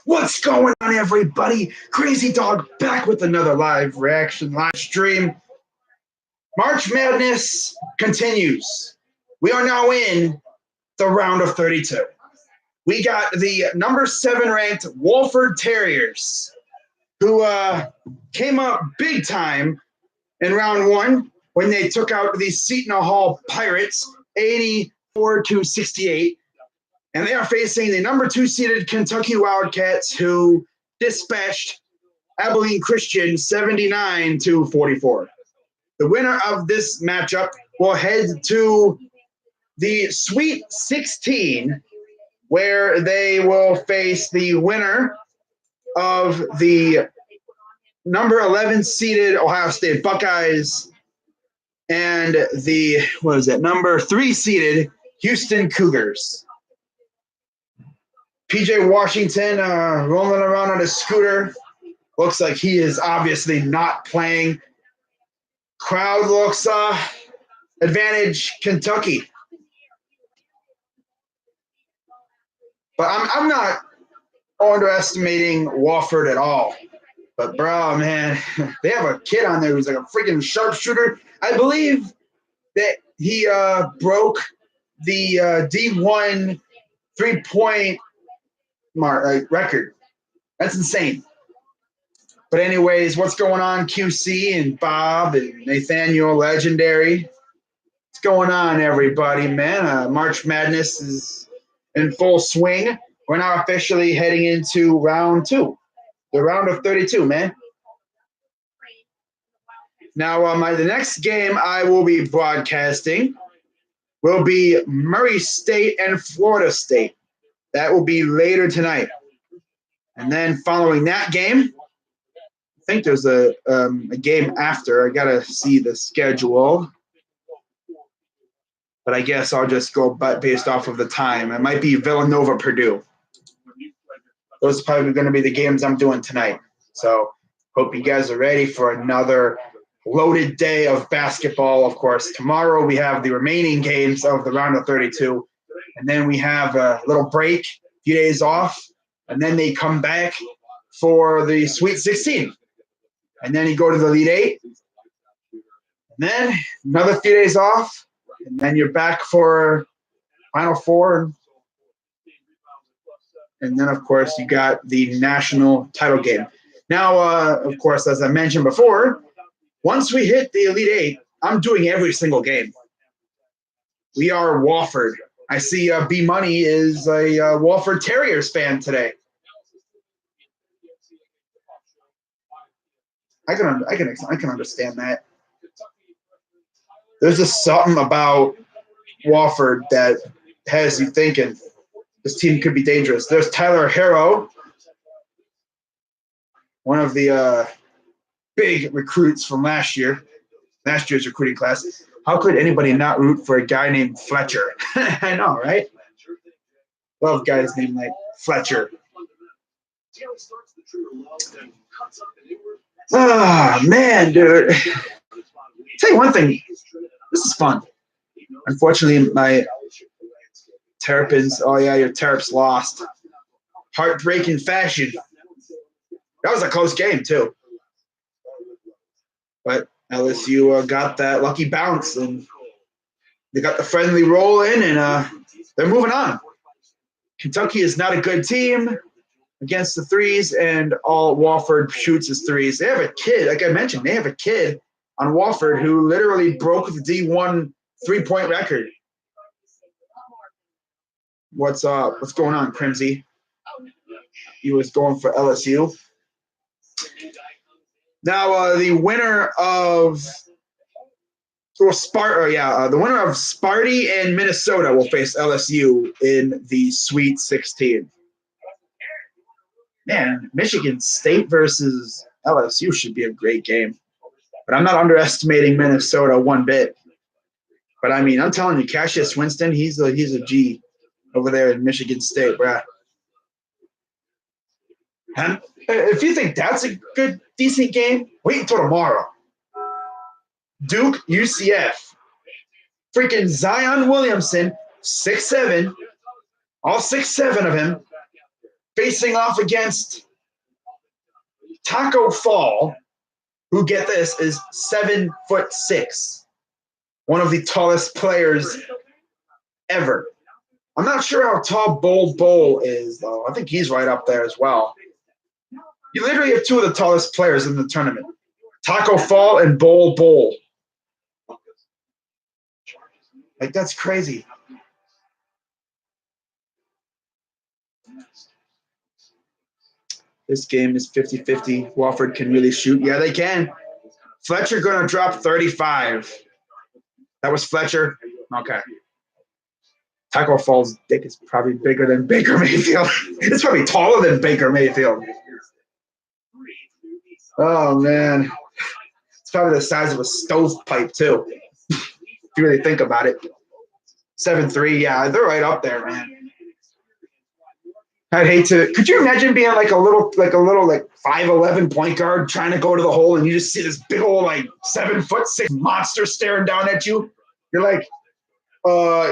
What's going on, everybody? Crazy Dog back with another live reaction live stream. March Madness continues. We are now in the round of 32. We got the number 7 ranked Wofford Terriers, who came up big time in round 1 when they took out the Seton Hall Pirates 84-68. And they are facing the number 2 seeded Kentucky Wildcats, who dispatched Abilene Christian 79-44. The winner of this matchup will head to the Sweet 16, where they will face the winner of the number 11 seeded Ohio State Buckeyes and the, number 3 seeded Houston Cougars. PJ Washington rolling around on his scooter. Looks like he is obviously not playing. Crowd looks advantage Kentucky. But I'm not underestimating Wofford at all. But, bro, man, they have a kid on there who's like a freaking sharpshooter. I believe that he broke the D1 3-point record. That's insane. But anyways, what's going on, QC and Bob and Nathaniel Legendary? What's going on, everybody, man? March Madness is in full swing. We're now officially heading into round 2, the round of 32, man. Now, the next game I will be broadcasting will be Murray State and Florida State. That will be later tonight. And then following that game, I think there's a game after. I got to see the schedule. But I guess I'll just go based off of the time. It might be Villanova-Purdue. Those are probably going to be the games I'm doing tonight. So hope you guys are ready for another loaded day of basketball. Of course, tomorrow we have the remaining games of the round of 32. And then we have a little break, a few days off, and then they come back for the Sweet 16. And then you go to the Elite 8, and then another few days off, and then you're back for Final Four. And then, of course, you got the national title game. Now, of course, as I mentioned before, once we hit the Elite 8, I'm doing every single game. We are Wofford. I see B Money is a Wofford Terriers fan today. I can understand that. There's just something about Wofford that has you thinking this team could be dangerous. There's Tyler Harrow, one of the big recruits from last year's recruiting class. How could anybody not root for a guy named Fletcher? I know, right? Love guys named like Fletcher. Ah, man, dude. Tell you one thing. This is fun. Unfortunately, my Terrapins, your Terps lost. Heartbreaking fashion. That was a close game, too. But LSU got that lucky bounce, and they got the friendly roll in, and they're moving on. Kentucky is not a good team against the threes, and all Wofford shoots is threes. They have a kid, like I mentioned, they have a kid on Wofford who literally broke the D1 3-point record. What's going on, Crimsy? He was going for LSU. Now, the winner of the winner of Sparty and Minnesota will face LSU in the Sweet 16. Man, Michigan State versus LSU should be a great game. But I'm not underestimating Minnesota one bit. But I mean, I'm telling you, Cassius Winston, he's a G over there in Michigan State, bruh. And if you think that's a good, decent game, wait until tomorrow. Duke, UCF. Freaking Zion Williamson, 6'7", all 6'7" of him, facing off against Taco Fall, who, get this, is 7'6", one of the tallest players ever. I'm not sure how tall Bowl is, though. I think he's right up there as well. You literally have two of the tallest players in the tournament. Taco Fall and Bowl. Like, that's crazy. This game is 50-50. Wofford can really shoot. Yeah, they can. Fletcher going to drop 35. That was Fletcher? Okay. Taco Fall's dick is probably bigger than Baker Mayfield. It's probably taller than Baker Mayfield. Oh, man. It's probably the size of a stovepipe, too, if you really think about it. 7'3", yeah, they're right up there, man. I'd hate to. Could you imagine being like a little 5'11" point guard trying to go to the hole, and you just see this big old 7'6" monster staring down at you? You're like,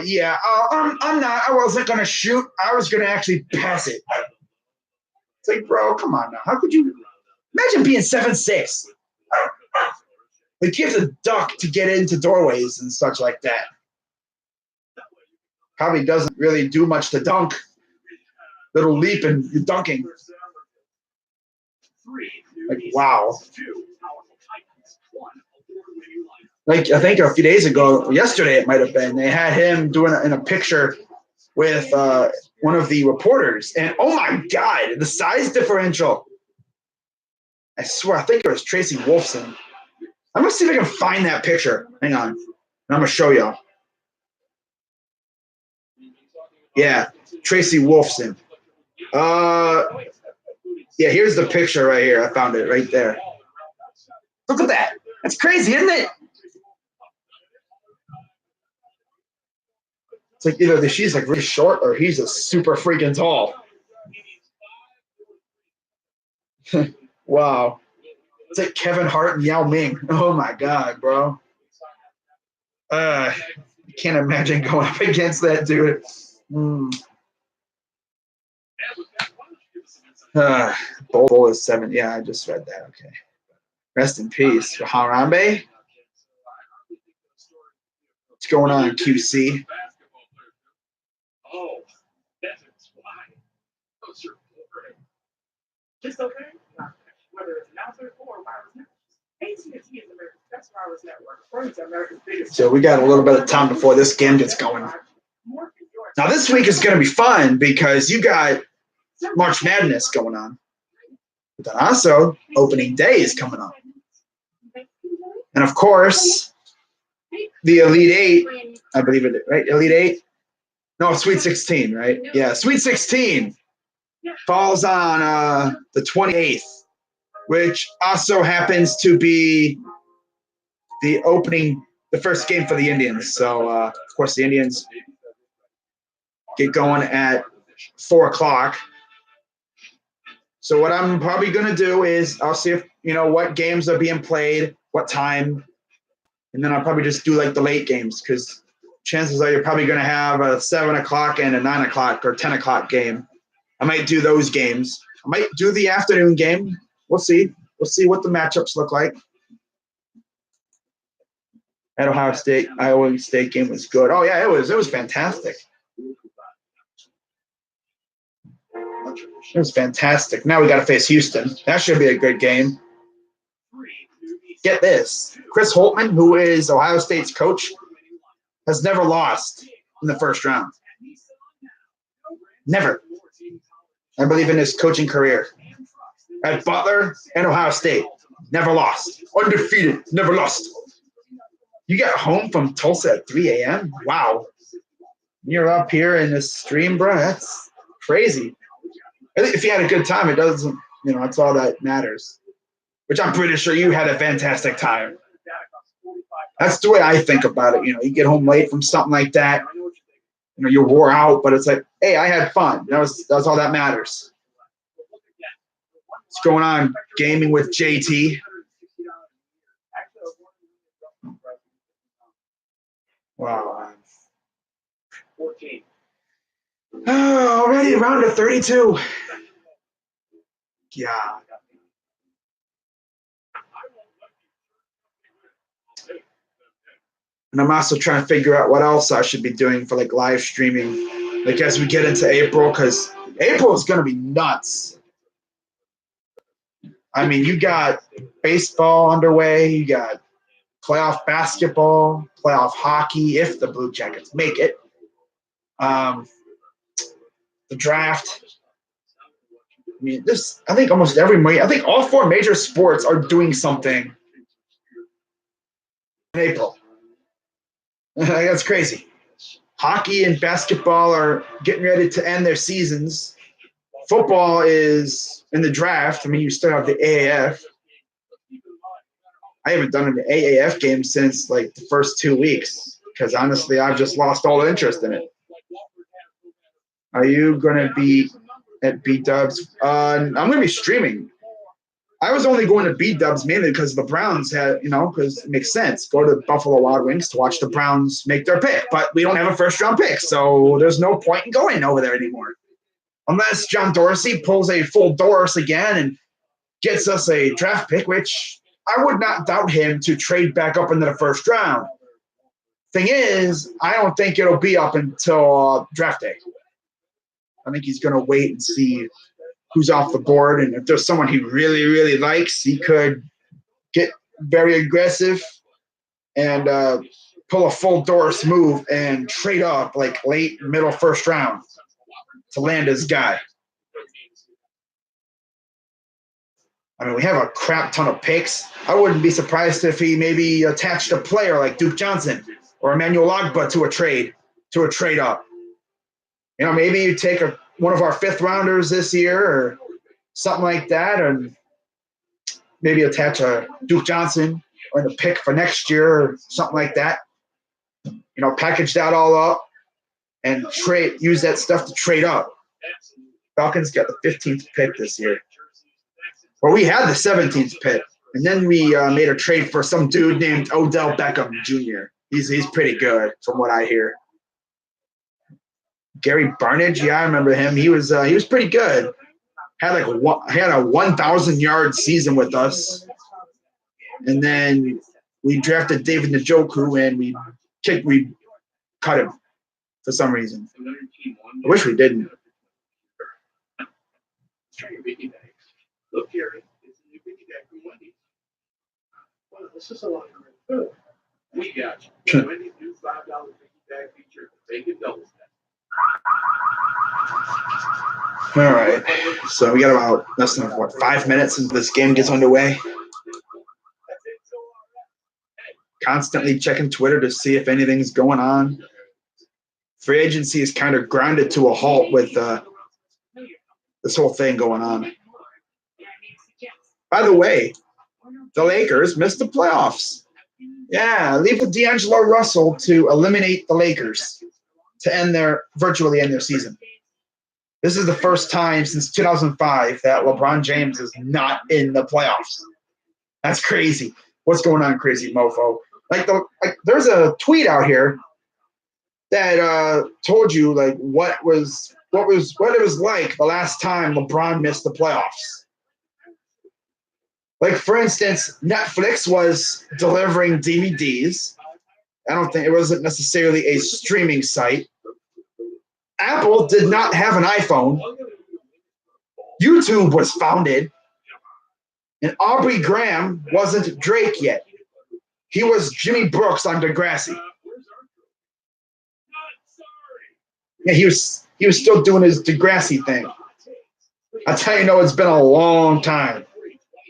yeah, I'm not. I wasn't gonna shoot. I was gonna actually pass it. It's like, bro, come on now. How could you imagine being 7'6"? Like, you have to duck to get into doorways and such like that. Probably doesn't really do much to dunk. Little leap and you're dunking. Like, wow. Like, I think a few days ago, yesterday it might have been, they had him doing it in a picture with one of the reporters. And, oh, my God, the size differential. I swear, I think it was Tracy Wolfson. I'm going to see if I can find that picture. Hang on. And I'm going to show y'all. Yeah, Tracy Wolfson. Yeah, here's the picture right here. I found it right there. Look at that. That's crazy, isn't it? It's like either she's really short or he's a super freaking tall. Wow. It's like Kevin Hart and Yao Ming. Oh my God, bro. I can't imagine going up against that dude. Bowl is 7. Yeah, I just read that. Okay. Rest in peace. Harambe. What's going on, QC? Just okay. Whether it's announcers or wireless networks. AT&T is America's best wireless network. According to America's biggest. So we got a little bit of time before this game gets going. Now this week is going to be fun because you got March Madness going on. But then also opening day is coming up. And of course, the Elite Eight, I believe it, right? Elite Eight? No, Sweet 16, right? Yeah, Sweet 16 falls on the 28th, which also happens to be the first game for the Indians. So, of course, the Indians get going at 4 o'clock. So what I'm probably going to do is I'll see if, what games are being played, what time, and then I'll probably just do the late games because chances are you're probably going to have a 7 o'clock and a 9 o'clock or 10 o'clock game. I might do those games. I might do the afternoon game. We'll see. We'll see what the matchups look like. At Ohio State, Iowa State game was good. Oh yeah, it was fantastic. It was fantastic. Now we got to face Houston. That should be a good game. Get this. Chris Holtmann, who is Ohio State's coach, has never lost in the first round. Never. I believe in his coaching career. At Butler and Ohio State, never lost. Undefeated, never lost. You got home from Tulsa at 3 a.m.? Wow. You're up here in this stream, bro. That's crazy. I think if you had a good time, it doesn't, that's all that matters. Which I'm pretty sure you had a fantastic time. That's the way I think about it. You get home late from something like that. You're wore out, but it's like, hey, I had fun. That's all that matters. What's going on? Gaming with JT. Wow. Oh, already around to 32. Yeah. And I'm also trying to figure out what else I should be doing for like live streaming, like as we get into April, because April is going to be nuts. I mean, you got baseball underway, you got playoff basketball, playoff hockey, if the Blue Jackets make it. The draft. I mean, this. I think almost I think all four major sports are doing something in April. That's crazy. Hockey and basketball are getting ready to end their seasons. Football is in the draft. I mean, you still have the AAF. I haven't done an AAF game since like the first 2 weeks because honestly, I've just lost all interest in it. Are you going to be at B Dubs? I'm going to be streaming. I was only going to B Dubs mainly because the Browns had, because it makes sense. Go to Buffalo Wild Wings to watch the Browns make their pick, but we don't have a first round pick, so there's no point in going over there anymore. Unless John Dorsey pulls a full Doris again and gets us a draft pick, which I would not doubt him to trade back up into the first round. Thing is, I don't think it'll be up until draft day. I think he's going to wait and see who's off the board, and if there's someone he really, really likes, he could get very aggressive and pull a full Doris move and trade up like late, middle first round to land his guy. I mean, we have a crap ton of picks. I wouldn't be surprised if he maybe attached a player like Duke Johnson or Emmanuel Ogba to a trade up. Maybe you take one of our fifth rounders this year or something like that, and maybe attach a Duke Johnson or the pick for next year or something like that. Package that all up and use that stuff to trade up. Falcons got the 15th pick this year. Well, we had the 17th pick, and then we made a trade for some dude named Odell Beckham Jr. He's pretty good from what I hear. Gary Barnidge, yeah, I remember him. He was pretty good. Had a 1,000-yard season with us, and then we drafted David Njoku and we cut him for some reason. I wish we didn't. Look, Jerry, it's a new piggy bank from Wendy's. Well, this is a lot of food. We got you. Wendy's new $5 piggy bank feature, bacon double stack. All right, so we got about less than 5 minutes until this game gets underway. Constantly checking Twitter to see if anything's going on. Free agency is kind of grounded to a halt with this whole thing going on. By the way, the Lakers missed the playoffs. Yeah, leave with D'Angelo Russell to eliminate the Lakers to virtually end their season. This is the first time since 2005 that LeBron James is not in the playoffs. That's crazy. What's going on, crazy mofo? There's a tweet out here that told you what it was like the last time LeBron missed the playoffs. Like, for instance, Netflix was delivering DVDs. I don't think it wasn't necessarily a streaming site. Apple did not have an iPhone. YouTube was founded. And Aubrey Graham wasn't Drake yet. He was Jimmy Brooks on Degrassi. Yeah, he was still doing his Degrassi thing. That's how you know it's been a long time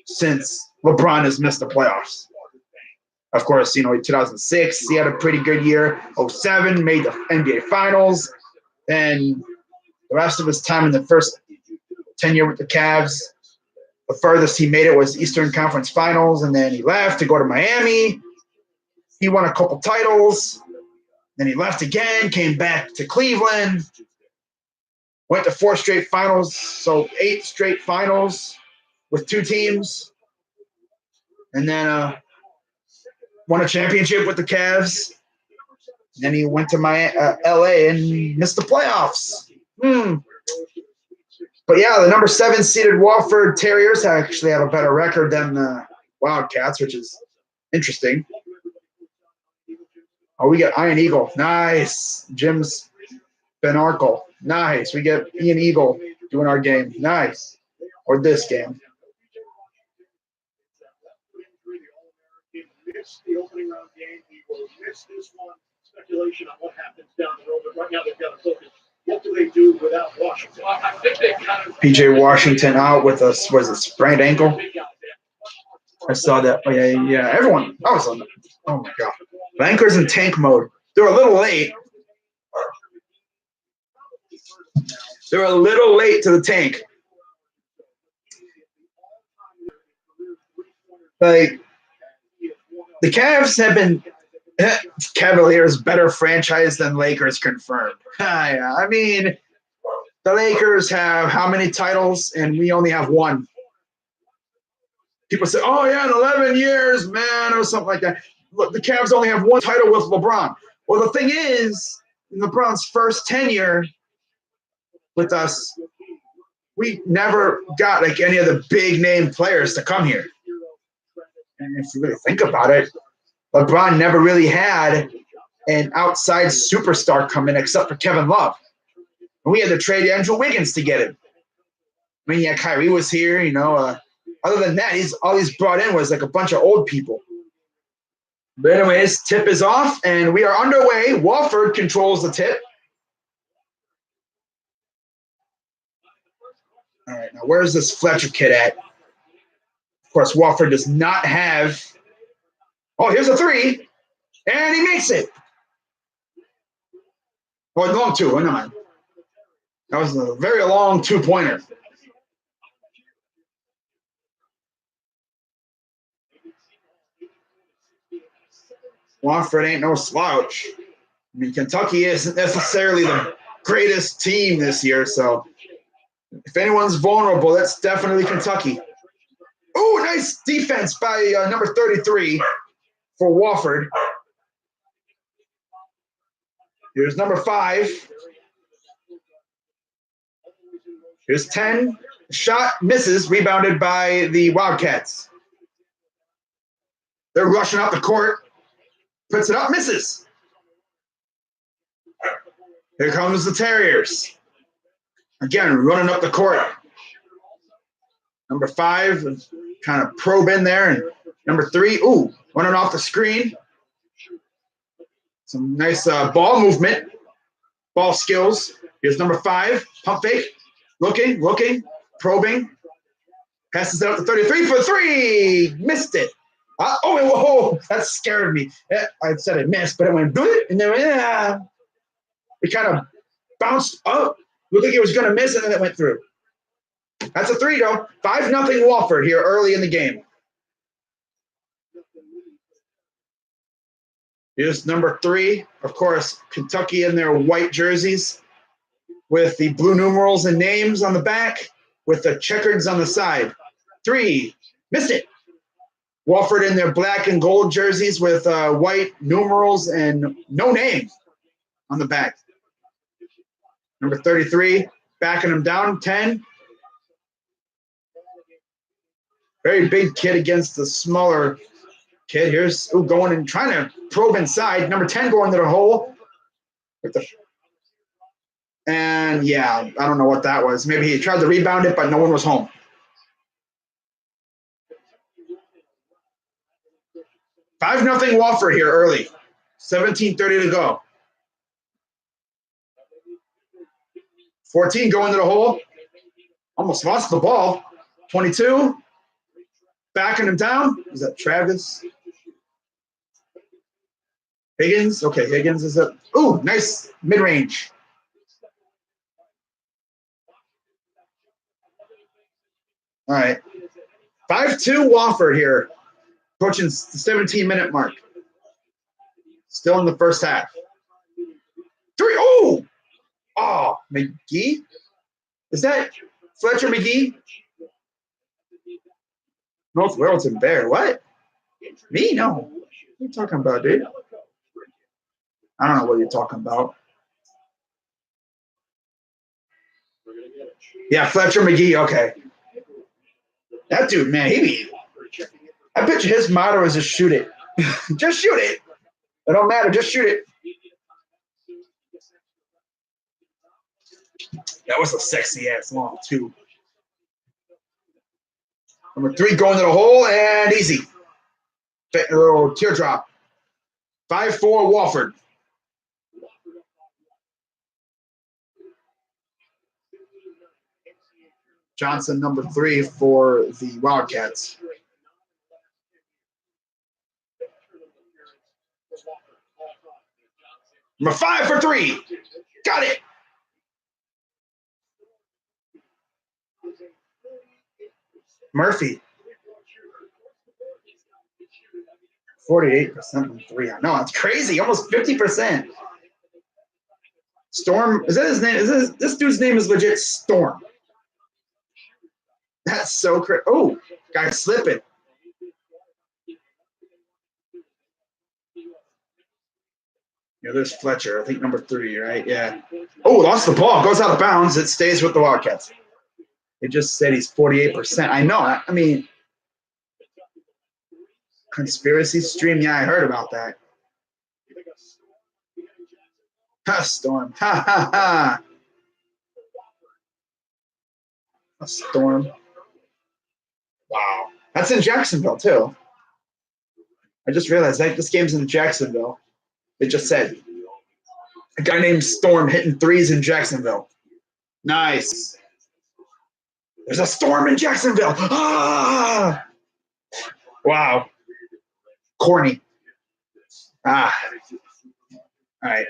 since LeBron has missed the playoffs. Of course, 2006, he had a pretty good year. 2007, made the NBA Finals. And the rest of his time in the first tenure with the Cavs, the furthest he made it was Eastern Conference Finals, and then he left to go to Miami. He won a couple titles. Then he left again, came back to Cleveland, went to 4 straight finals, so 8 straight finals with 2 teams, and then won a championship with the Cavs. Then he went to LA and missed the playoffs. But yeah, the number 7 seeded Wofford Terriers actually have a better record than the Wildcats, which is interesting. Oh, we get Iron Eagle. Nice. Jim's Benarkle. Nice. We get Ian Eagle doing our game. Nice. Or this game. The opening round game, we will miss this one. Speculation on what happens down the road, but right now they've got to focus. What do they do without Washington? I think they kind of PJ Washington out with a was it sprained ankle? I saw that. Oh, yeah. Everyone. Oh my god. Bankers in tank mode. They're a little late. They're a little late to the tank. Like the Cavs have been Cavaliers better franchise than Lakers confirmed. Yeah, I mean, the Lakers have how many titles, and we only have one. People say, "Oh yeah, in 11 years, man," or something like that. Look, the Cavs only have one title with LeBron. Well, the thing is, in LeBron's first tenure with us, we never got like any of the big name players to come here. And if you really think about it, LeBron never really had an outside superstar come in except for Kevin Love. And we had to trade Andrew Wiggins to get him. I mean, yeah, Kyrie was here, other than that, all he's brought in was like a bunch of old people. But anyways, tip is off, and we are underway. Wofford controls the tip. All right, now where's this Fletcher kid at? Of course, Wofford does not have. Oh, here's a 3, and he makes it. Oh, long 2. Oh, never mind. That was a very long 2-pointer. Wofford ain't no slouch. I mean, Kentucky isn't necessarily the greatest team this year, so if anyone's vulnerable, that's definitely Kentucky. Oh, nice defense by number 33 for Wofford. Here's number 5. Here's 10. Shot misses, rebounded by the Wildcats. They're rushing up the court. Puts it up, misses. Here comes the Terriers. Again, running up the court. Number 5, kind of probe in there. And number 3, running off the screen. Some nice ball movement, ball skills. Here's number 5, pump fake. Looking, probing. Passes it out to 33 for 3. Missed it. Whoa, that scared me. I said it missed, but it went good, and then it kind of bounced up. Looked like it was going to miss, and then it went through. That's a 3, though. 5-0 Wofford here early in the game. Here's number 3. Of course, Kentucky in their white jerseys with the blue numerals and names on the back with the checkers on the side. 3. Missed it. Wofford in their black and gold jerseys with white numerals and no name on the back. Number 33, backing him down, 10. Very big kid against the smaller kid. Here's going and trying to probe inside. Number 10 going to the hole. And yeah, I don't know what that was. Maybe he tried to rebound it, but no one was home. Five nothing Wofford here early. 17:30 to go. 14 going to the hole. Almost lost the ball. 22. Backing him down. Is that Travis? Higgins? Okay, Higgins is up. Ooh, nice mid-range. All right. 5-2 Wofford here. Approaching the 17-minute mark. Still in the first half. 3. Oh, McGee? Is that Fletcher McGee? North Littleton Bear. What? Me? No. What are you talking about, dude? I don't know what you're talking about. Yeah, Fletcher McGee. Okay. That dude, man, I picture his motto is just shoot it. Just shoot it. It don't matter. Just shoot it. That was a sexy ass long, too. Number 3 going to the hole and easy. A little teardrop. 5-4 Wofford. Johnson, number 3 for the Wildcats. Number 5 for 3. Got it. Murphy. 48% from 3. I know, it's crazy. Almost 50%. Storm, is that his name? This dude's name is legit Storm. That's so crazy. Oh, guy slipping. Yeah, there's Fletcher. I think number 3, right? Yeah. Oh, lost the ball. Goes out of bounds. It stays with the Wildcats. They just said he's 48%. I know. I mean, conspiracy stream. Yeah, I heard about that. Ha, Storm. Ha, ha, ha. A Storm. Wow. That's in Jacksonville, too. I just realized that this game's in Jacksonville. It just said a guy named Storm hitting 3s in Jacksonville. Nice. There's a storm in Jacksonville. Ah! Wow. Corny. Ah. All right.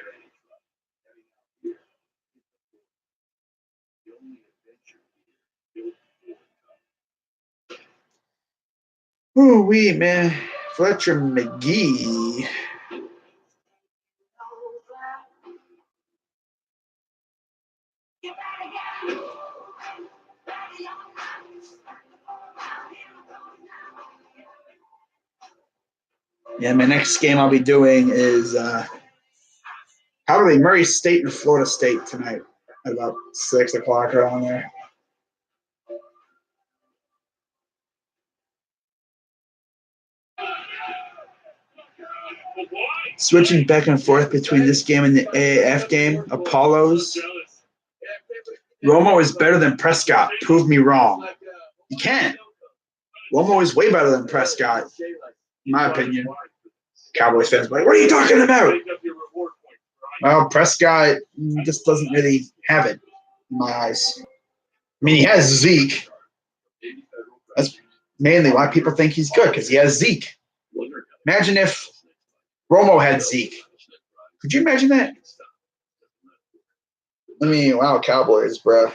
Ooh, wee, man. Fletcher McGee. Yeah, my next game I'll be doing is probably Murray State and Florida State tonight at about 6 o'clock around there. Switching back and forth between this game and the AAF game, Apollos. Romo is better than Prescott. Prove me wrong. You can't. Romo is way better than Prescott, in my opinion. Cowboys fans are like, what are you talking about? Well, Prescott just doesn't really have it in my eyes. I mean, he has Zeke. That's mainly why people think he's good, because he has Zeke. Imagine if Romo had Zeke. Could you imagine that? I mean, wow, Cowboys, bro.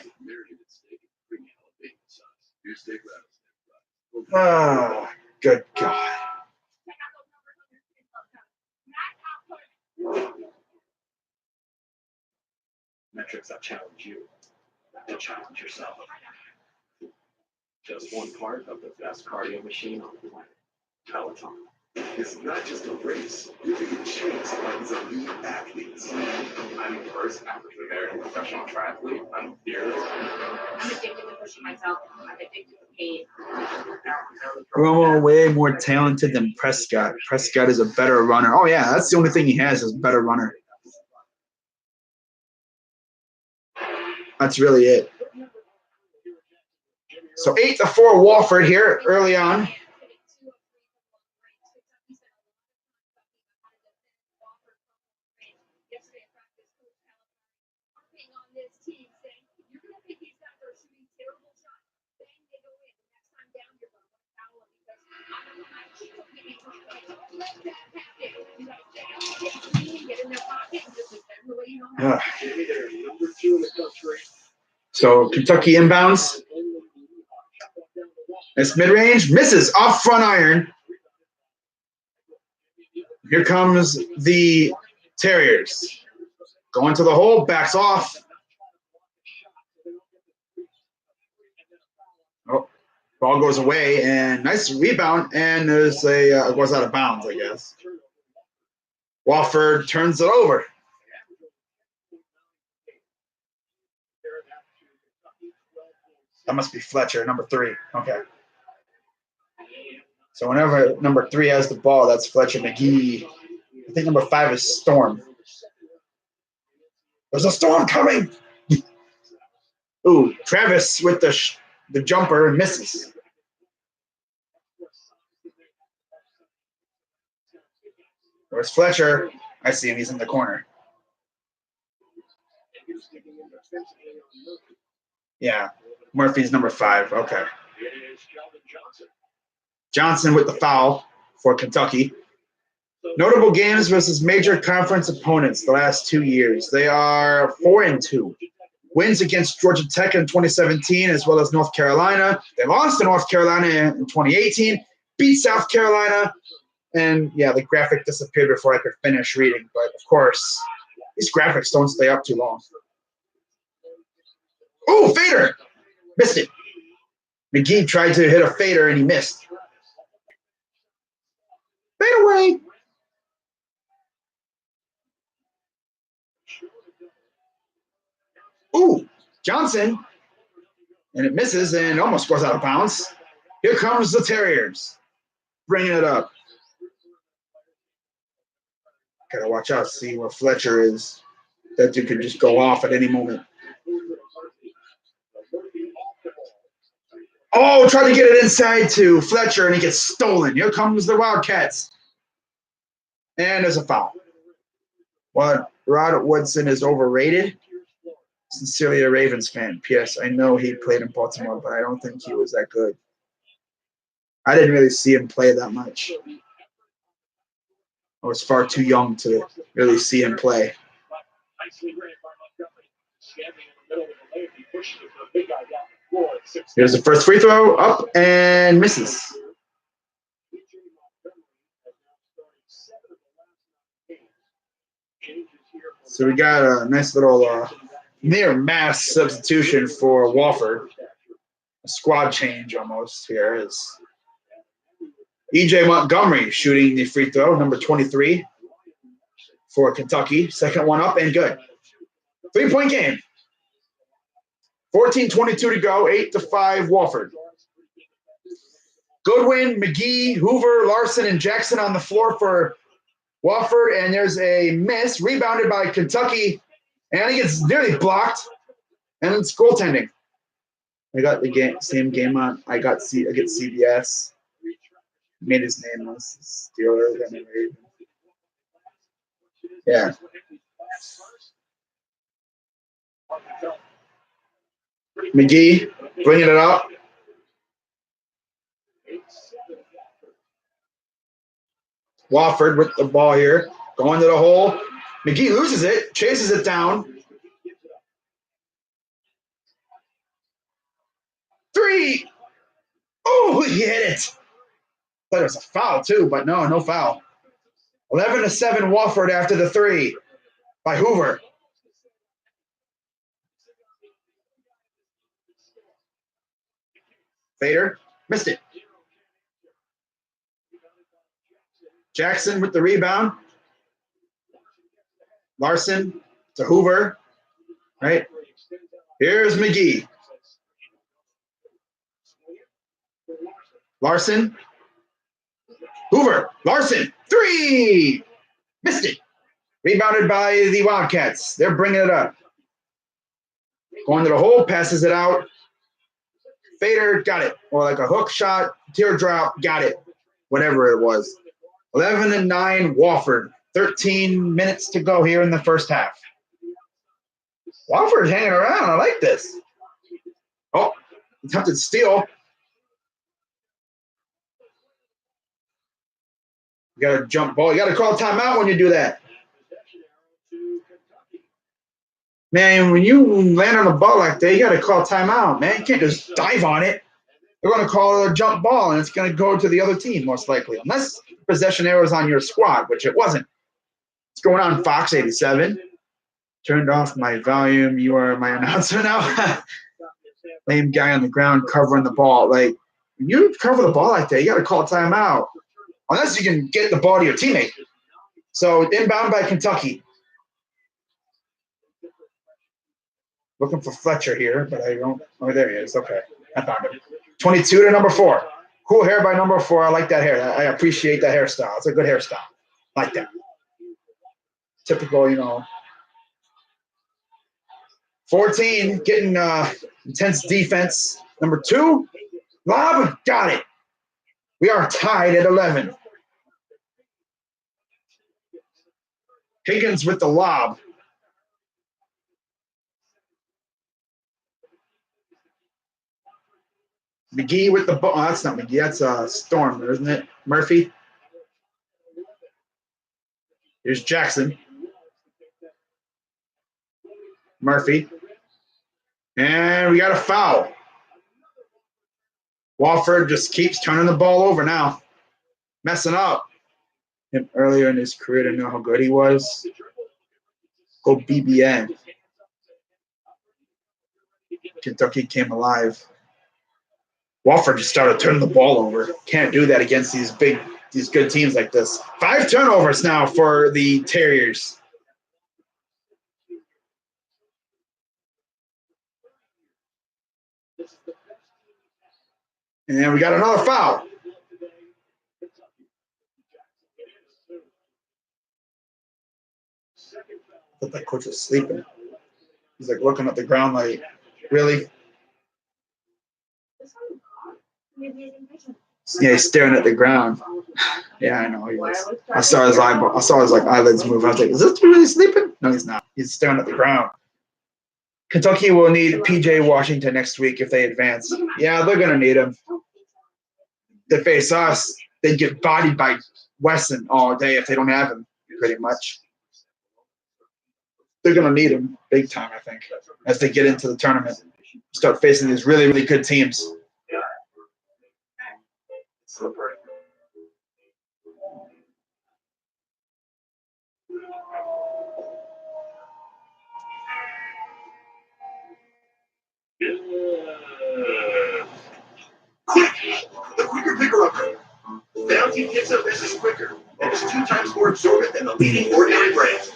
Oh, good God. Metrics that challenge you to challenge yourself. Just one part of the best cardio machine on the planet. Peloton. It's not just a race. You can choose these elite athletes. I'm the first African American professional triathlete. I'm fearless. I'm addicted to pushing myself. I'm addicted to pain. Romo way more talented than Prescott. Prescott is a better runner. Oh yeah, that's the only thing he has is better runner. That's really it. So 8-4 Wofford here early on. So Kentucky inbounds. It's mid-range, misses off front iron. Here comes the Terriers. Going to the hole, backs off. Oh, ball goes away, and nice rebound, and there's it goes out of bounds, I guess. Wofford turns it over. That must be Fletcher, number 3. Okay. So whenever number 3 has the ball, that's Fletcher McGee. I think number 5 is Storm. There's a storm coming. Ooh, Travis with the jumper and misses. Where's Fletcher? I see him. He's in the corner. Yeah, Murphy's number 5. Okay. Johnson with the foul for Kentucky. Notable games versus major conference opponents the last 2 years. They are 4-2. Wins against Georgia Tech in 2017 as well as North Carolina. They lost to North Carolina in 2018. Beat South Carolina. And, yeah, the graphic disappeared before I could finish reading. But, of course, these graphics don't stay up too long. Oh, fader! Missed it. McGee tried to hit a fader, and he missed. Fade away. Ooh, Johnson. And it misses and almost goes out of bounds. Here comes the Terriers. Bringing it up. Gotta watch out, see where Fletcher is. That dude could just go off at any moment. Oh, trying to get it inside to Fletcher, and he gets stolen. Here comes the Wildcats. And there's a foul. What? Rod Woodson is overrated. Sincerely a Ravens fan. P.S. I know he played in Baltimore, but I don't think he was that good. I didn't really see him play that much. I was far too young to really see him play. Here's the first free throw, up and misses. So we got a nice little near mass substitution for Wofford. A squad change almost here is E.J. Montgomery shooting the free throw, number 23 for Kentucky. Second one up and good. 3-point game. 14:22 to go, 8-5 Wofford. Goodwin, McGee, Hoover, Larson, and Jackson on the floor for Wofford, and there's a miss, rebounded by Kentucky, and he gets nearly blocked, and it's goaltending. I got the same game on. I get CBS. Made his name was Steelers. Yeah. McGee bringing it up. Wofford with the ball here, going to the hole. McGee loses it, chases it down. 3. Oh, he hit it. Thought it was a foul too, but no foul. 11-7 Wofford after the 3 by Hoover. Fader missed it. Jackson with the rebound. Larson to Hoover. Right. Here's McGee. Larson. Hoover. Larson. 3. Missed it. Rebounded by the Wildcats. They're bringing it up. Going to the hole. Passes it out. Fader. Got it. Or like a hook shot. Teardrop. Got it. Whatever it was. 11-9 Wofford. 13 minutes to go here in the first half. Wofford's hanging around. I like this. Oh, attempted steal. You got to jump ball. You got to call timeout when you do that. Man, when you land on a ball like that, you got to call timeout, man. You can't just dive on it. They're going to call it a jump ball, and it's going to go to the other team, most likely. Unless possession error is on your squad, which it wasn't. What's going on, Fox 87? Turned off my volume. You are my announcer now. Lame guy on the ground covering the ball. Like, when you cover the ball like that, you got to call timeout. Unless you can get the ball to your teammate. So, inbound by Kentucky. Looking for Fletcher here, but I don't. Oh, there he is. Okay. I found him. 22 to number 4. Cool hair by number 4. I like that hair. I appreciate that hairstyle. It's a good hairstyle. I like that. Typical, 14, getting intense defense. Number 2, lob, got it. We are tied at 11. Higgins with the lob. McGee with the ball. Oh, that's not McGee. That's Storm, isn't it? Murphy. Here's Jackson. Murphy. And we got a foul. Wofford just keeps turning the ball over now. Messing up. Him earlier in his career to know how good he was. Go BBN. Kentucky came alive. Wofford just started turning the ball over. Can't do that against these good teams like this. 5 turnovers now for the Terriers. And then we got another foul. I thought that coach was sleeping. He's like looking at the ground like, really? Yeah, he's staring at the ground. Yeah, I know he was. I saw his eyeball. I saw his eyelids move. I was like, is this really sleeping? No, he's not. He's staring at the ground. Kentucky will need PJ Washington next week if they advance. Yeah, they're gonna need him. They face us, they get bodied by Wesson all day if they don't have him, pretty much. They're gonna need him big time, I think, as they get into the tournament. Start facing these really, really good teams. Quick! The quicker picker upper. Bounty picks up this is quicker and is 2 times more absorbent than the leading ordinary brand.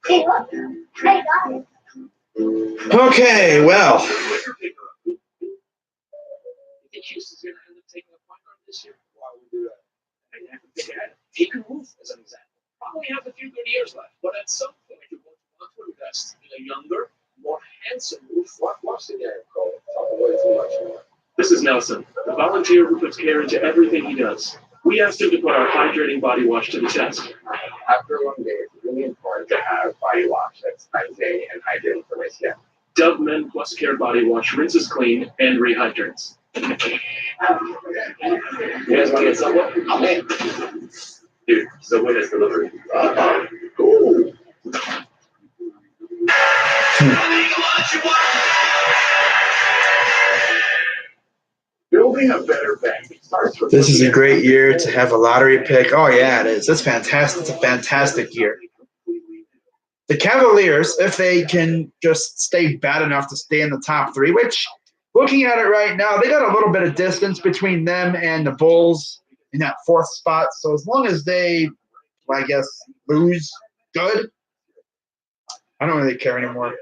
Hey, look. I got it. Okay, well. He can move, as an example. Probably have a few good years left, but at some point you want to invest in a younger, more handsome move. Watch the game, Cole. Talking way too much more. This is Nelson, the volunteer who puts care into everything he does. We asked him to put our hydrating body wash to the test. After a long day, it's really important to have body wash that's hygiene and hydrating for my skin. Dove Men Plus Care Body Wash rinses clean and rehydrates. You guys want to get Subway? I'm in. Dude, Subway has delivery. Ooh. Building a better bank starts with. This is a great year to have a lottery pick. Oh, yeah, it is. It's fantastic. It's a fantastic year. The Cavaliers, if they can just stay bad enough to stay in the top 3, which, looking at it right now, they got a little bit of distance between them and the Bulls in that 4th spot. So as long as they, I guess, lose good, I don't really care anymore.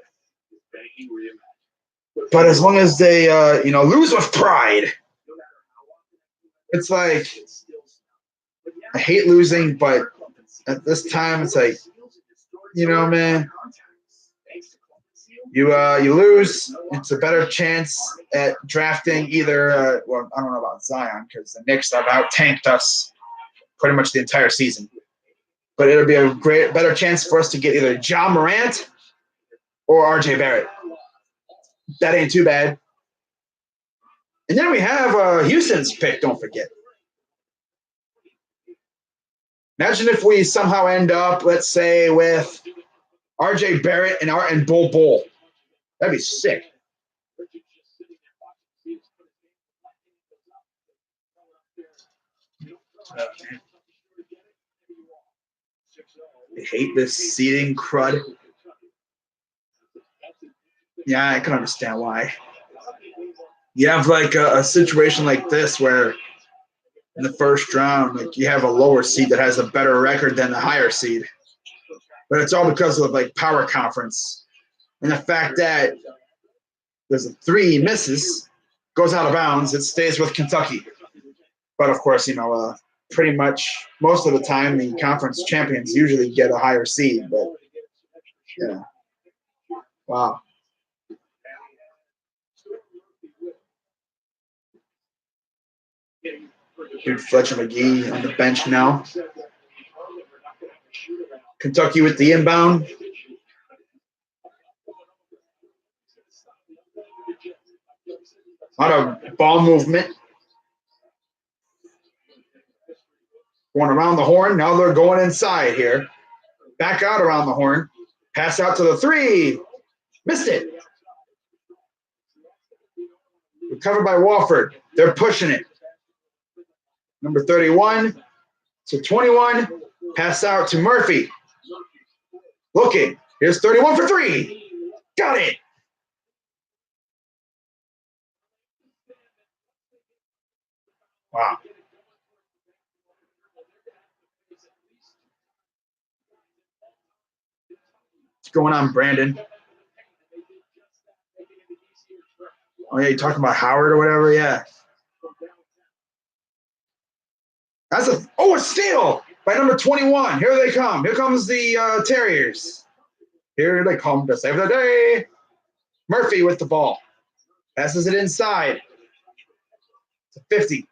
But as long as they, lose with pride, it's like, I hate losing, but at this time, it's like, man, you lose, it's a better chance at drafting either, I don't know about Zion because the Knicks have out-tanked us pretty much the entire season. But it'll be a better chance for us to get either Ja Morant or RJ Barrett. That ain't too bad. And then we have Houston's pick, don't forget. Imagine if we somehow end up, let's say, with RJ Barrett and Bol Bol. That'd be sick. I hate this seeding crud. Yeah, I can understand why. You have like a situation like this where in the first round, like you have a lower seed that has a better record than the higher seed. But it's all because of like power conference and the fact that there's 3 misses goes out of bounds. It stays with Kentucky. But of course, pretty much most of the time the conference champions usually get a higher seed. But yeah, wow. Dude, Fletcher McGee on the bench now. Kentucky with the inbound. A lot of ball movement. Going around the horn. Now they're going inside here. Back out around the horn. Pass out to the three. Missed it. Recovered by Wofford. They're pushing it. Number 31 to 21. Pass out to Murphy. Looking. Here's 31 for three. Got it. Wow. What's going on, Brandon? Oh, yeah, you talking about Howard or whatever? Yeah. That's a steal by number 21. Here they come. Here comes the Terriers. Here they come to save the day. Murphy with the ball. Passes it inside. To 50.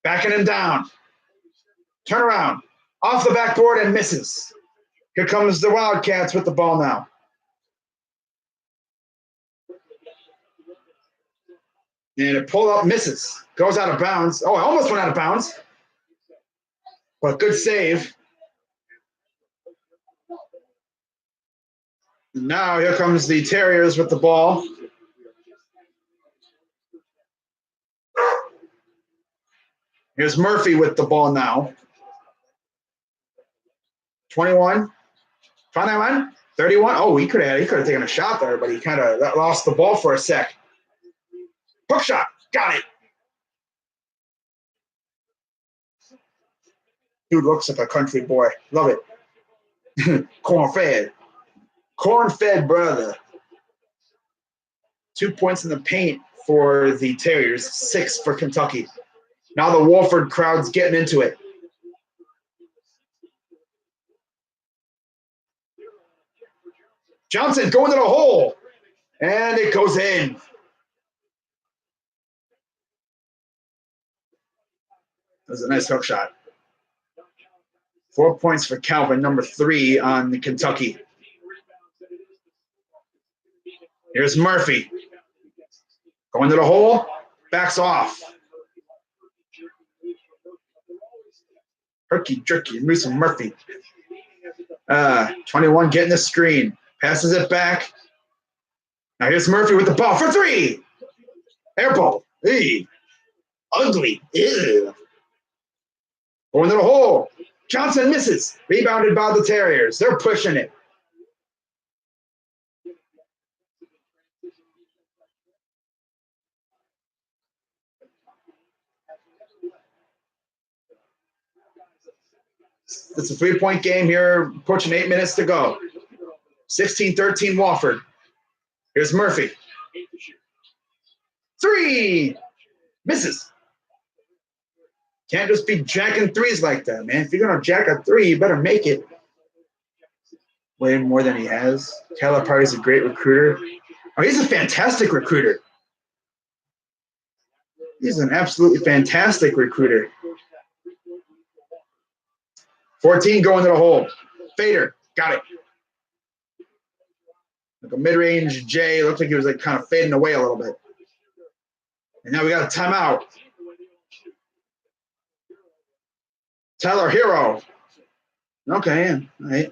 Backing him down. Turn around. Off the backboard and misses. Here comes the Wildcats with the ball now. And it pulled up, misses. Goes out of bounds. Oh, I almost went out of bounds. But good save. And now here comes the Terriers with the ball. Here's Murphy with the ball now. 21. 21. 31. Oh, he could have taken a shot there, but he kind of lost the ball for a sec. Hook shot. Got it. Dude looks like a country boy. Love it. Corn-fed. Corn-fed brother. 2 points in the paint for the Terriers. 6 for Kentucky. Now the Wofford crowd's getting into it. Johnson going to the hole. And it goes in. That was a nice hook shot. 4 points for Calvin, number 3 on the Kentucky. Here's Murphy. Going to the hole. Backs off. Herky jerky. Moose Murphy. 21 getting the screen. Passes it back. Now here's Murphy with the ball for 3. Air ball. Hey. Ugly. Ew. Going to the hole. Johnson misses. Rebounded by the Terriers. They're pushing it. It's a 3-point game here. Pushing 8 minutes to go. 16-13 Wofford. Here's Murphy. 3. Misses. Can't just be jacking threes like that, man. If you're going to jack a 3, you better make it. Way more than he has. Calipari's a great recruiter. Oh, he's a fantastic recruiter. He's an absolutely fantastic recruiter. 14 going to the hole. Fader. Got it. Like a mid-range J. Looked like he was like kind of fading away a little bit. And now we got a timeout. Tyler Hero. Okay, all right.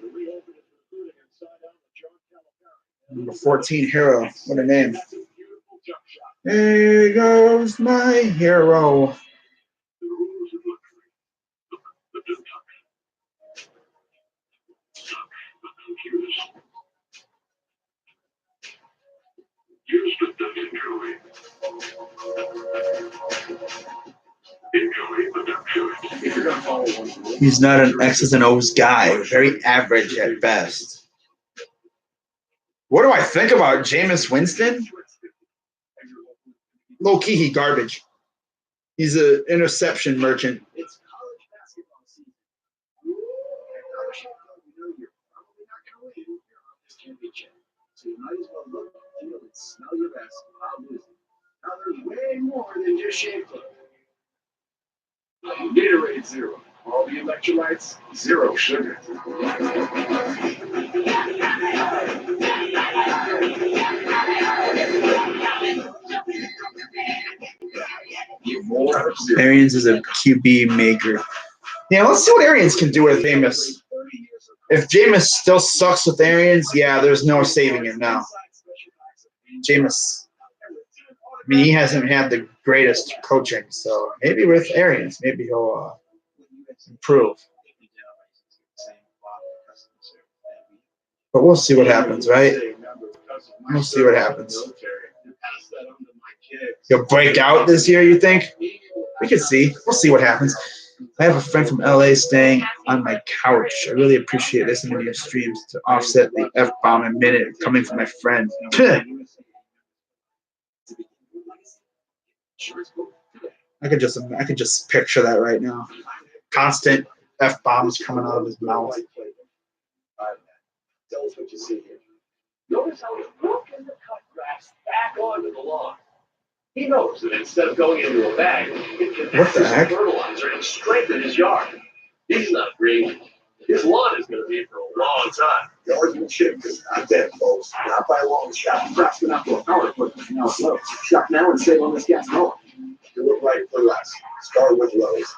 Number 14, Hero. What a name. There goes my hero. He's not an X's and O's guy. Very average at best. What do I think about Jameis Winston? low key, he garbage. He's an interception merchant. It's college basketball season. And college football, you know you're probably not going to win your this championship. So you might as well look, feel, and smell your best while losing. Now there's way more than just shameful. Gatorade Zero. All the electrolytes, zero sugar. More zero. Arians is a QB maker. Yeah, let's see what Arians can do with Jameis. If Jameis still sucks with Arians, yeah, there's no saving it now. Jameis, I mean, he hasn't had the greatest coaching, so maybe with Arians, maybe he'll improve. But we'll see what happens, right? We'll see what happens. He'll break out this year, you think? We can see. We'll see what happens. I have a friend from LA staying on my couch. I really appreciate listening to your streams to offset the F-bomb a minute coming from my friend. I could just picture that right now. Constant F-bombs coming out of his mouth. Tell us what you see here. Notice how he's broken the cut grass back onto the lawn. He knows that instead of going into a bag, it can act as a fertilizer and strengthen his yard. He's not green. His lawn is going to be for a long time. Yardsmanship is not dead, folks. Not by a long shot. Perhaps enough for a power equipment now slow. Shop now and save on this gas mower. Do it right for less. Start with Lowe's.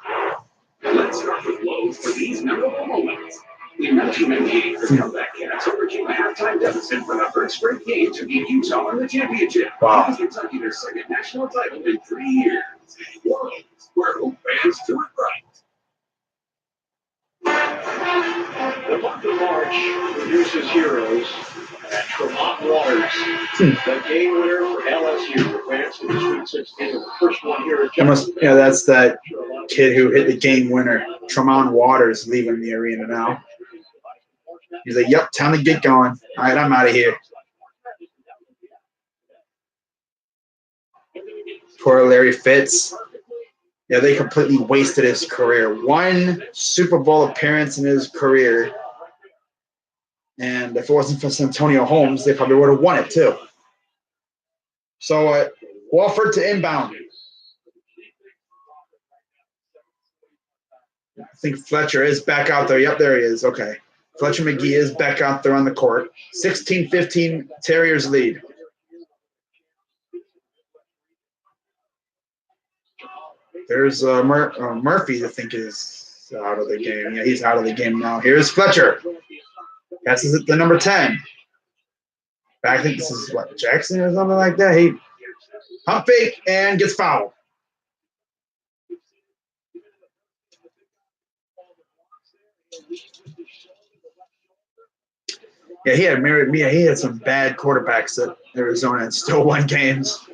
Let's start with Lowe's for these memorable moments. In 1998, the comeback Cats overcame a halftime deficit for the first straight game to beat Utah in the championship. Wow. Kentucky their second national title in 3 years. Lowe's, where Hoop fans do it right. The month of March produces heroes at Tremont Waters. The game winner for LSU advanced to the Sweet 16. The first one here at That's that kid who hit the game winner. Tremont Waters leaving the arena now. He's like, yep, time to get going. All right, I'm out of here. Poor Larry Fitz. Yeah, they completely wasted his career. One Super Bowl appearance in his career. And if it wasn't for Santonio Holmes, they probably would have won it too. So, Wofford to inbound. I think Fletcher is back out there. Yep, there he is. Okay. Fletcher McGee is back out there on the court. 16-15, Terriers lead. There's Murphy, I think, is out of the game. Yeah, he's out of the game now. Here's Fletcher. Passes it to number 10. I think this is, Jackson or something like that. He pump fake and gets fouled. Yeah, he had some bad quarterbacks at Arizona and still won games.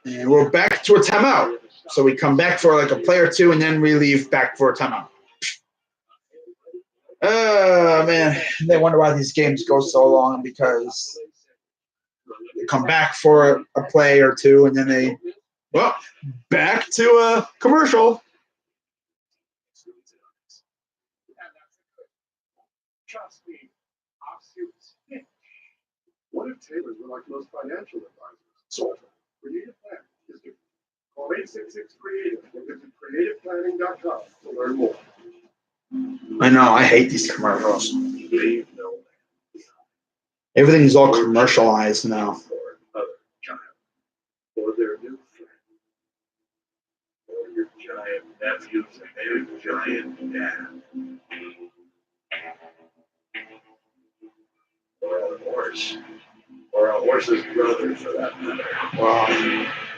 And we're back to a timeout. So we come back for like a play or two, and then we leave back for a timeout. Oh, man. They wonder why these games go so long because they come back for a play or two, and then back to a commercial. Trust me, I've seen. What if tailors were like most financial advisors? So, creative plan is different. Call 866-CREATIVE or visit creativeplanning.com to learn more. I know, I hate these commercials. Everything's all commercialized now. Or their new friend. Or your giant nephew's new giant dad. Or a horse. Or a horse's brother, for that matter. Wow.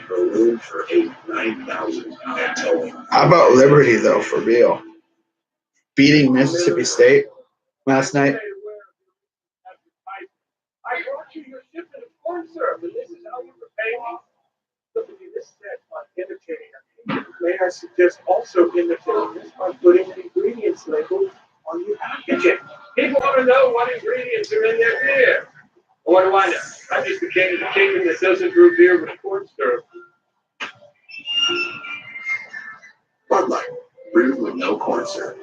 For room for 9,000 towing. How about Liberty, though, for real? Beating Mississippi State last night. I brought you your shipment of corn syrup, and this is how you repay me? Look at this set on imitating. May I suggest also imitating this by putting an ingredients label on your packaging? People want to know what ingredients are in their beer. What do I know? I'm just the king of the kingdom that doesn't brew beer with corn syrup. Bud Light, brewed with no corn syrup.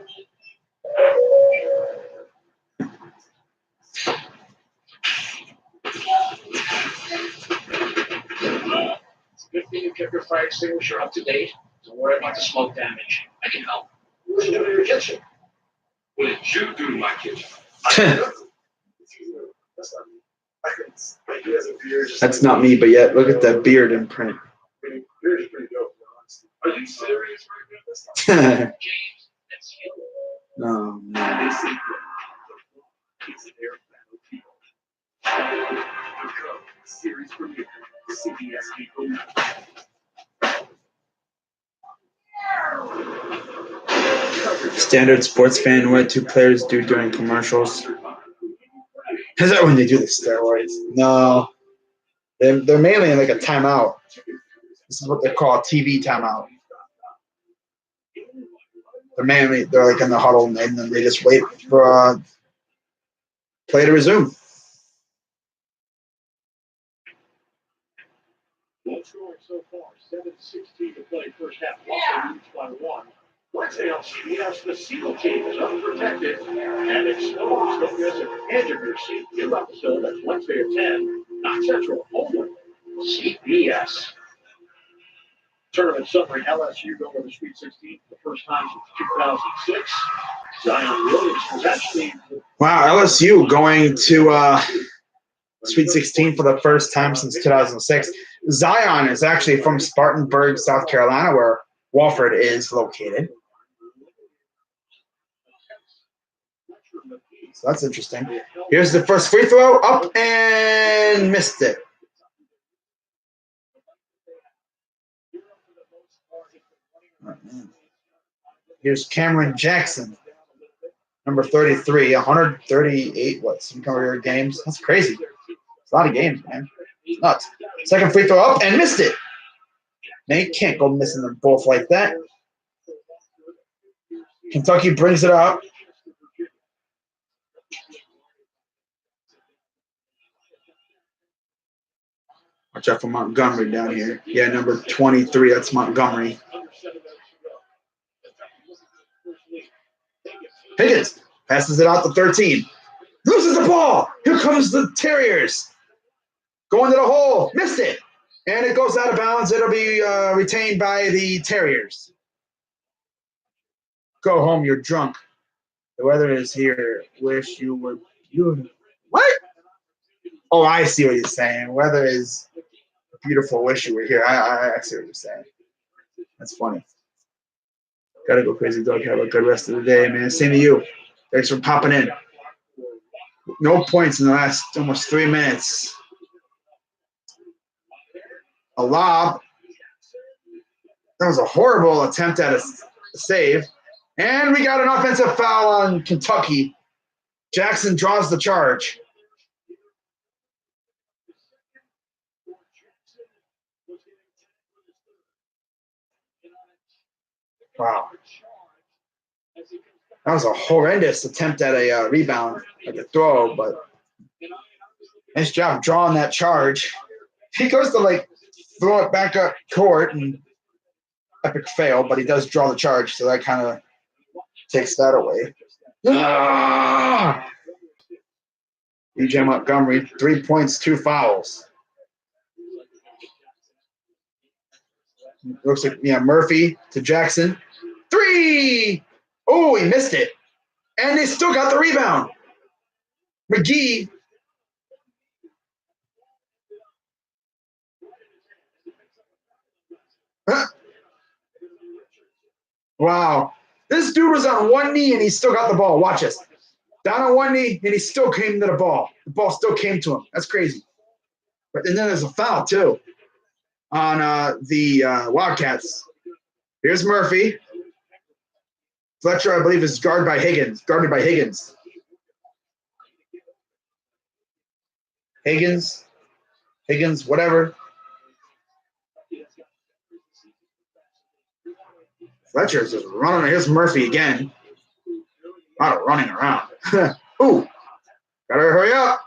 It's a good thing you kept your fire extinguisher up to date. Don't worry about the smoke damage. I can help. What did you do to your kitchen? What did you do to my kitchen? That's not me. I can, like, he has a beard. That's not me, but yet look at that beard imprint. Beard is pretty dope, honestly. Are you serious right now? No, James, that's you. man. They say it's their battlefield. Become series premiere. CBS April 9th. Standard sports fan, what do players do during commercials? Is that when they do the steroids? No. They're mainly in like a timeout. This is what they call a TV timeout. They're like in the huddle and then they just wait for play to resume. One scoring so far, 7-16 to play first half. Wofford leads by 1. Wednesday on CBS, the SEAL team is unprotected and exposed. Don't miss an edge of your seat. New episode that's Wednesday at 10. Not Central, only CBS. Tournament summary: LSU going to the Sweet 16 for the first time since 2006. Zion Williams was actually. Wow, LSU going to Sweet 16 for the first time since 2006. Zion is actually from Spartanburg, South Carolina, where Wofford is located. So that's interesting. Here's the first free throw, up and missed it. Here's Cameron Jackson, number 33, 138, some career games. That's crazy. It's a lot of games, man. It's nuts. Second free throw up and missed it. Man, you can't go missing them both like that. Kentucky brings it up. Watch out for Montgomery down here. Yeah, number 23, that's Montgomery. Higgins passes it out to 13. Loses the ball. Here comes the Terriers. Going to the hole. Missed it. And it goes out of bounds. It'll be retained by the Terriers. Go home. You're drunk. The weather is here. Wish you were beautiful. What? Oh, I see what you're saying. Weather is beautiful. Wish you were here. I see what you're saying. That's funny. Gotta go crazy, dog. Have a good rest of the day, man. Same to you. Thanks for popping in. No points in the last almost 3 minutes. A lob. That was a horrible attempt at a save. And we got an offensive foul on Kentucky. Jackson draws the charge. Wow. That was a horrendous attempt at a rebound, like a throw, but nice job drawing that charge. He goes to like throw it back up court and epic fail, but he does draw the charge, so that kind of takes that away. DJ Montgomery, 3 points, 2 fouls. Looks like Murphy to Jackson. 3! Oh, he missed it. And they still got the rebound. McGee. Huh? Wow. This dude was on one knee and he still got the ball. Watch this. Down on one knee and he still came to the ball. The ball still came to him. That's crazy. And then there's a foul, too, on the Wildcats. Here's Murphy. Fletcher, I believe, is guarded by Higgins. Higgins, whatever. Fletcher's just running. Here's Murphy again. A lot of running around. Ooh. Gotta hurry up.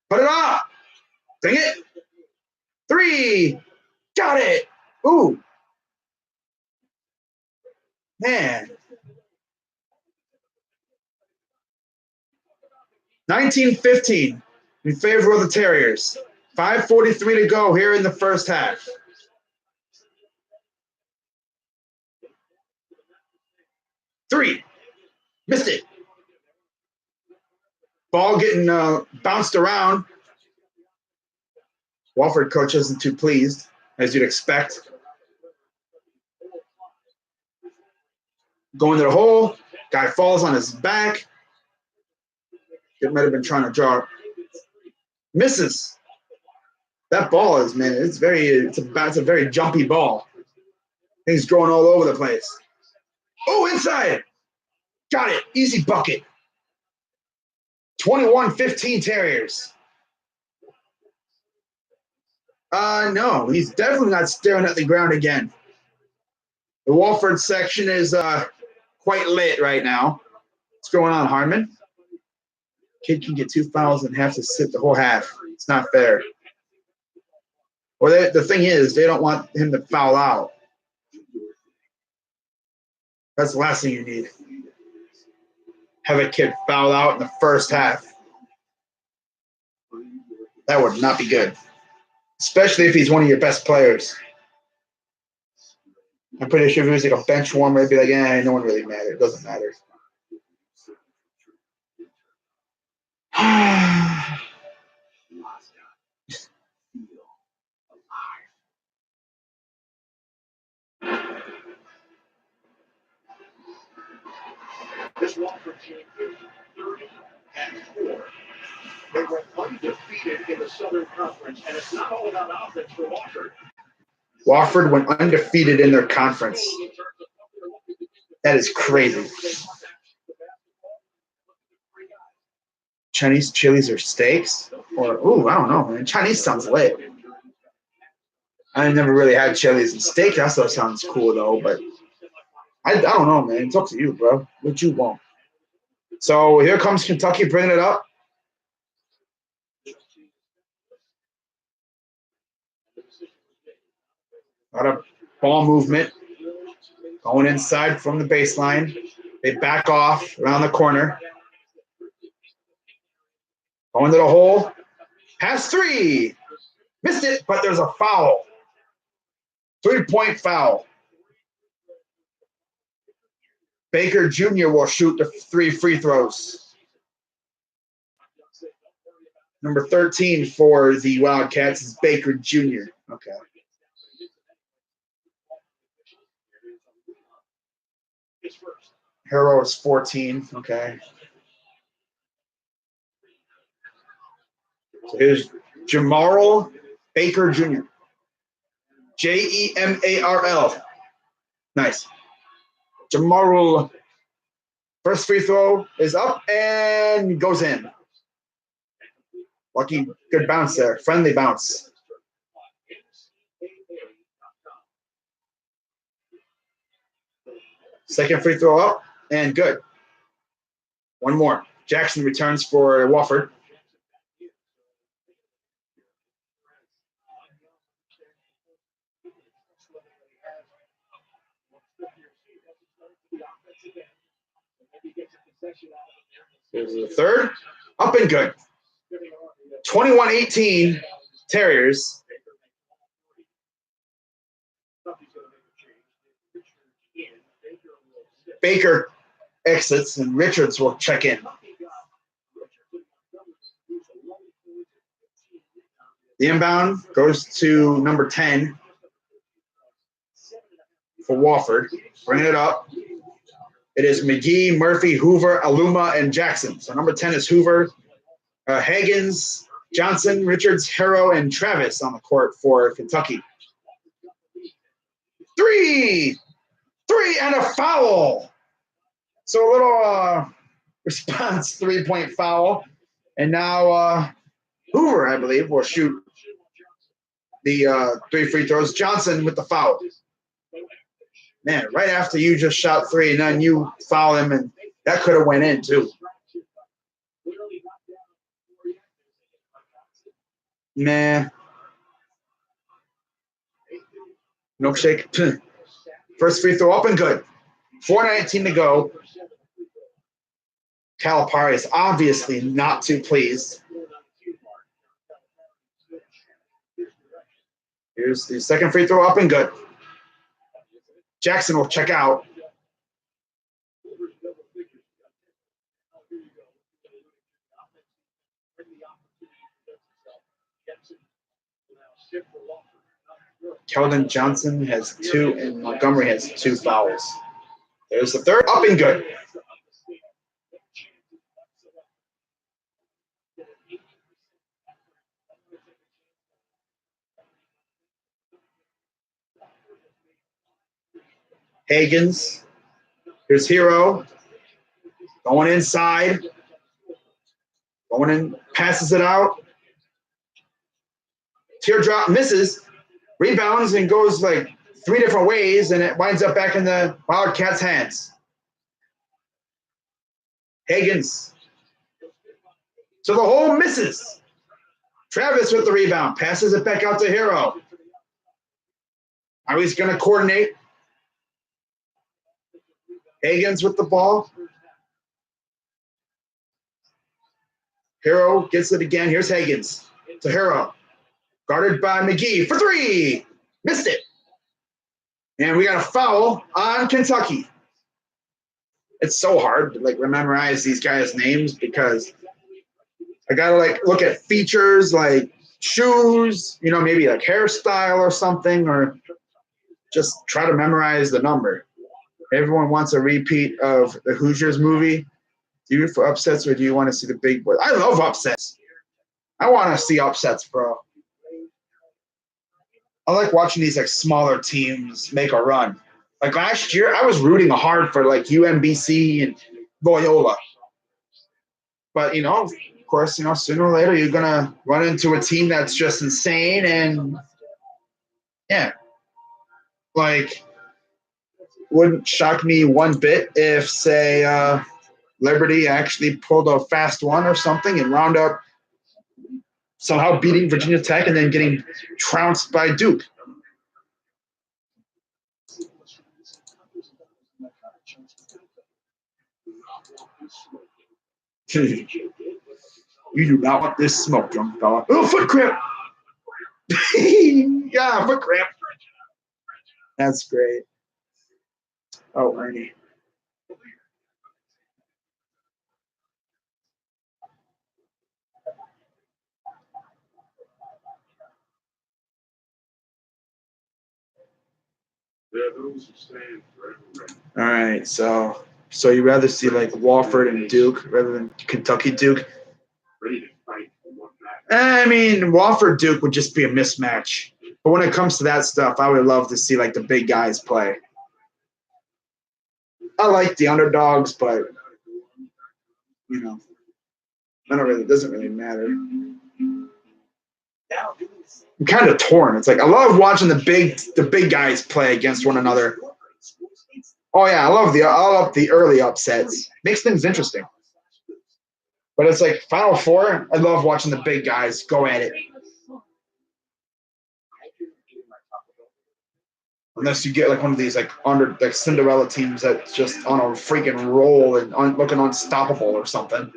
Put it up. Dang it. 3. Got it. Ooh. Man. 19-15 in favor of the Terriers. 5:43 to go here in the first half. Three. Missed it. Ball getting bounced around. Wofford coach isn't too pleased, as you'd expect. Going to the hole. Guy falls on his back. It might have been trying to draw. Misses. That ball is, man, it's a very jumpy ball. Things growing all over the place. Oh, inside. Got it. Easy bucket. 21-15 Terriers. No, he's definitely not staring at the ground again. The Wofford section is quite lit right now. What's going on, Harmon? Kid can get 2 fouls and have to sit the whole half. It's not fair. Or the thing is, they don't want him to foul out. That's the last thing you need. Have a kid foul out in the first half. That would not be good. Especially if he's one of your best players. I'm pretty sure if he was like a bench warmer, it'd be like, no one really matters. It doesn't matter. This Wofford team is 30-4. They were undefeated in the Southern Conference, and it's not all about offense for Wofford. Wofford went undefeated in their conference. That is crazy. Chinese chilies or steaks? Or, I don't know, man. Chinese sounds lit. I never really had chilies and steak. That stuff sounds cool, though, but I don't know, man. It's up to you, bro. What you want. So here comes Kentucky bringing it up. A lot of ball movement. Going inside from the baseline. They back off around the corner. Going to the hole. Pass 3. Missed it, but there's a foul. 3-point foul. Baker Jr. will shoot the 3 free throws. Number 13 for the Wildcats is Baker Jr. Okay. Harrow is 14. Okay. So here's Jamarl Baker Jr. Jemarl. Nice. Jamarl. First free throw is up and goes in. Lucky, good bounce there. Friendly bounce. Second free throw up and good. One more. Jackson returns for Wofford. Here's the third. Up and good. 21-18 Terriers. Baker exits and Richards will check in. The inbound goes to number 10 for Wofford. Bringing it up. It is McGee, Murphy, Hoover, Aluma, and Jackson. So number 10 is Hoover, Higgins, Johnson, Richards, Harrow, and Travis on the court for Kentucky. 3 and a foul. So a little response 3-point foul. And now Hoover, I believe, will shoot the 3 free throws. Johnson with the foul. Man, right after you just shot 3 and then you foul him, and that could have went in too. Nah. Milkshake. First free throw up and good. 4:19 to go. Calipari is obviously not too pleased. Here's the second free throw up and good. Jackson will check out. Keldon Johnson has 2 and Montgomery has 2 fouls. There's the third up and good. Higgins. Here's Hero. Going inside. Going in, passes it out. Teardrop misses. Rebounds and goes like 3 different ways, and it winds up back in the Wildcats' hands. Higgins. To the hole, misses. Travis with the rebound. Passes it back out to Hero. Now he's going to coordinate. Higgins with the ball. Hero gets it again. Here's Higgins to Hero. Guarded by McGee for 3. Missed it. And we got a foul on Kentucky. It's so hard to memorize these guys' names because I gotta look at features like shoes, maybe like hairstyle or something, or just try to memorize the number. Everyone wants a repeat of the Hoosiers movie. Do you for upsets or do you want to see the big boys? I love upsets. I want to see upsets, bro. I like watching these smaller teams make a run. Like last year, I was rooting hard for UMBC and Loyola. But of course, sooner or later you're gonna run into a team that's just insane, and yeah, wouldn't shock me one bit if say Liberty actually pulled a fast one or something and wound up somehow beating Virginia Tech and then getting trounced by Duke. You do not want this smoke, young fella. Oh, foot cramp. Yeah, foot cramp. That's great. Oh, Ernie. All right, so you rather see Wofford and Duke rather than Kentucky Duke? I mean, Wofford Duke would just be a mismatch. But when it comes to that stuff, I would love to see the big guys play. I like the underdogs, but it doesn't really matter. I'm kind of torn. It's I love watching the big guys play against one another. Oh yeah, I love the early upsets. Makes things interesting. But it's Final Four. I love watching the big guys go at it. Unless you get one of these Cinderella teams that's just on a freaking roll and looking unstoppable or something.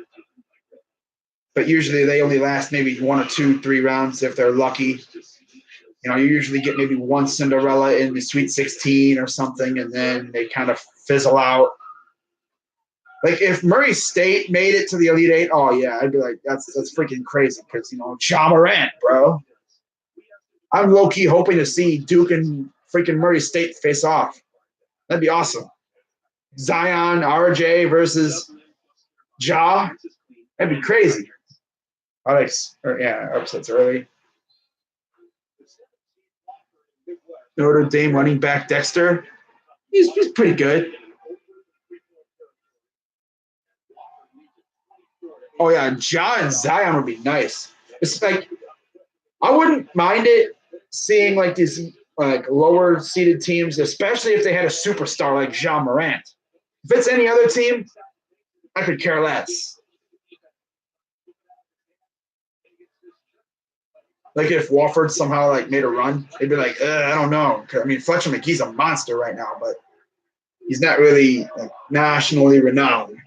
But usually they only last maybe 1 or 2, 3 rounds if they're lucky. You usually get maybe one Cinderella in the Sweet 16 or something, and then they kind of fizzle out. If Murray State made it to the Elite Eight, oh yeah, I'd be that's freaking crazy because Ja Morant, bro. I'm low key hoping to see Duke and freaking Murray State face off. That'd be awesome. Zion, RJ versus Ja. That'd be crazy. Upsets early. Notre Dame running back Dexter. He's pretty good. Oh yeah, Ja and Zion would be nice. It's I wouldn't mind it seeing these lower seeded teams, especially if they had a superstar like Ja Morant. If it's any other team, I could care less. Like if Wofford somehow like made a run, they'd be like, I don't know. I mean, Fletcher McGee's a monster right now, but he's not really like, nationally renowned.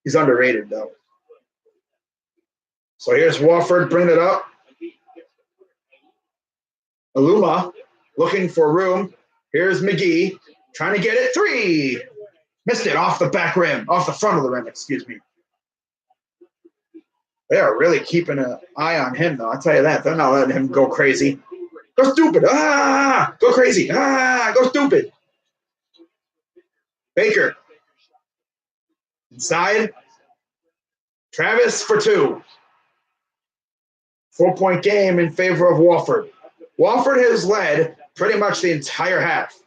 He's underrated though. So here's Wofford bringing it up. Aluma looking for room. Here's McGee trying to get it. 3. Missed it off the back rim, off the front of the rim, excuse me. They are really keeping an eye on him, though. I'll tell you that. They're not letting him go crazy. Go stupid. Ah! Go crazy. Ah! Go stupid. Baker. Inside. Travis for 2. 4-point game in favor of Wofford. Wofford has led pretty much the entire half.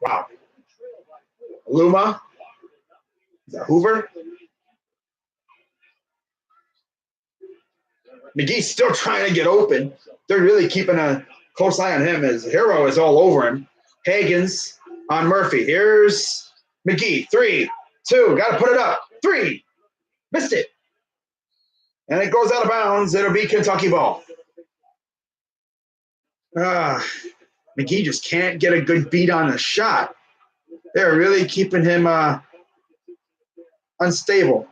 Wow. Luma. Is that Hoover? McGee's still trying to get open. They're really keeping a close eye on him as Hero is all over him. Hagens on Murphy. Here's McGee. 3, 2. Got to put it up. 3. Missed it. And it goes out of bounds. It'll be Kentucky ball. McGee just can't get a good beat on a shot. They're really keeping him unstable.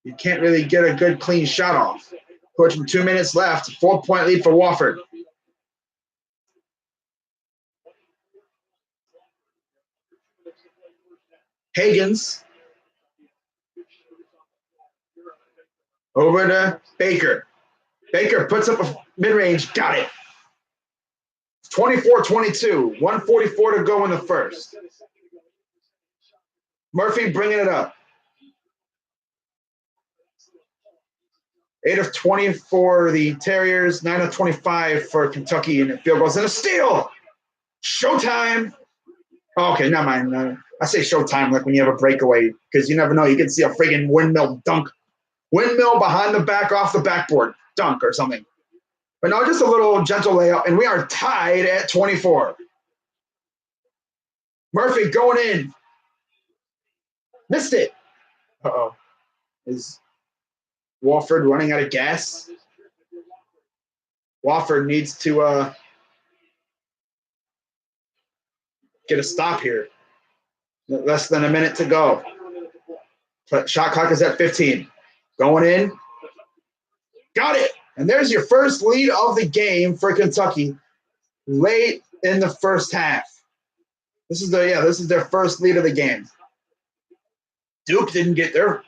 You can't really get a good, clean shot off. Pushing 2 minutes left. 4-point lead for Wofford. Hagens. Over to Baker. Baker puts up a mid-range. Got it. 24-22. 1:44 to go in the first. Murphy bringing it up. 8 of 20 for the Terriers. 9 of 25 for Kentucky in the field goals. And a steal. Showtime. Oh, okay, never mind. I say showtime like when you have a breakaway because you never know. You can see a friggin' windmill dunk. Windmill behind the back off the backboard. Dunk or something. But no, just a little gentle layup. And we are tied at 24. Murphy going in. Missed it. Uh-oh. Is Wofford running out of gas? Wofford needs to get a stop here. Less than a minute to go. Shot clock is at 15. Going in. Got it. And there's your first lead of the game for Kentucky late in the first half. This is their first lead of the game. Duke didn't get there.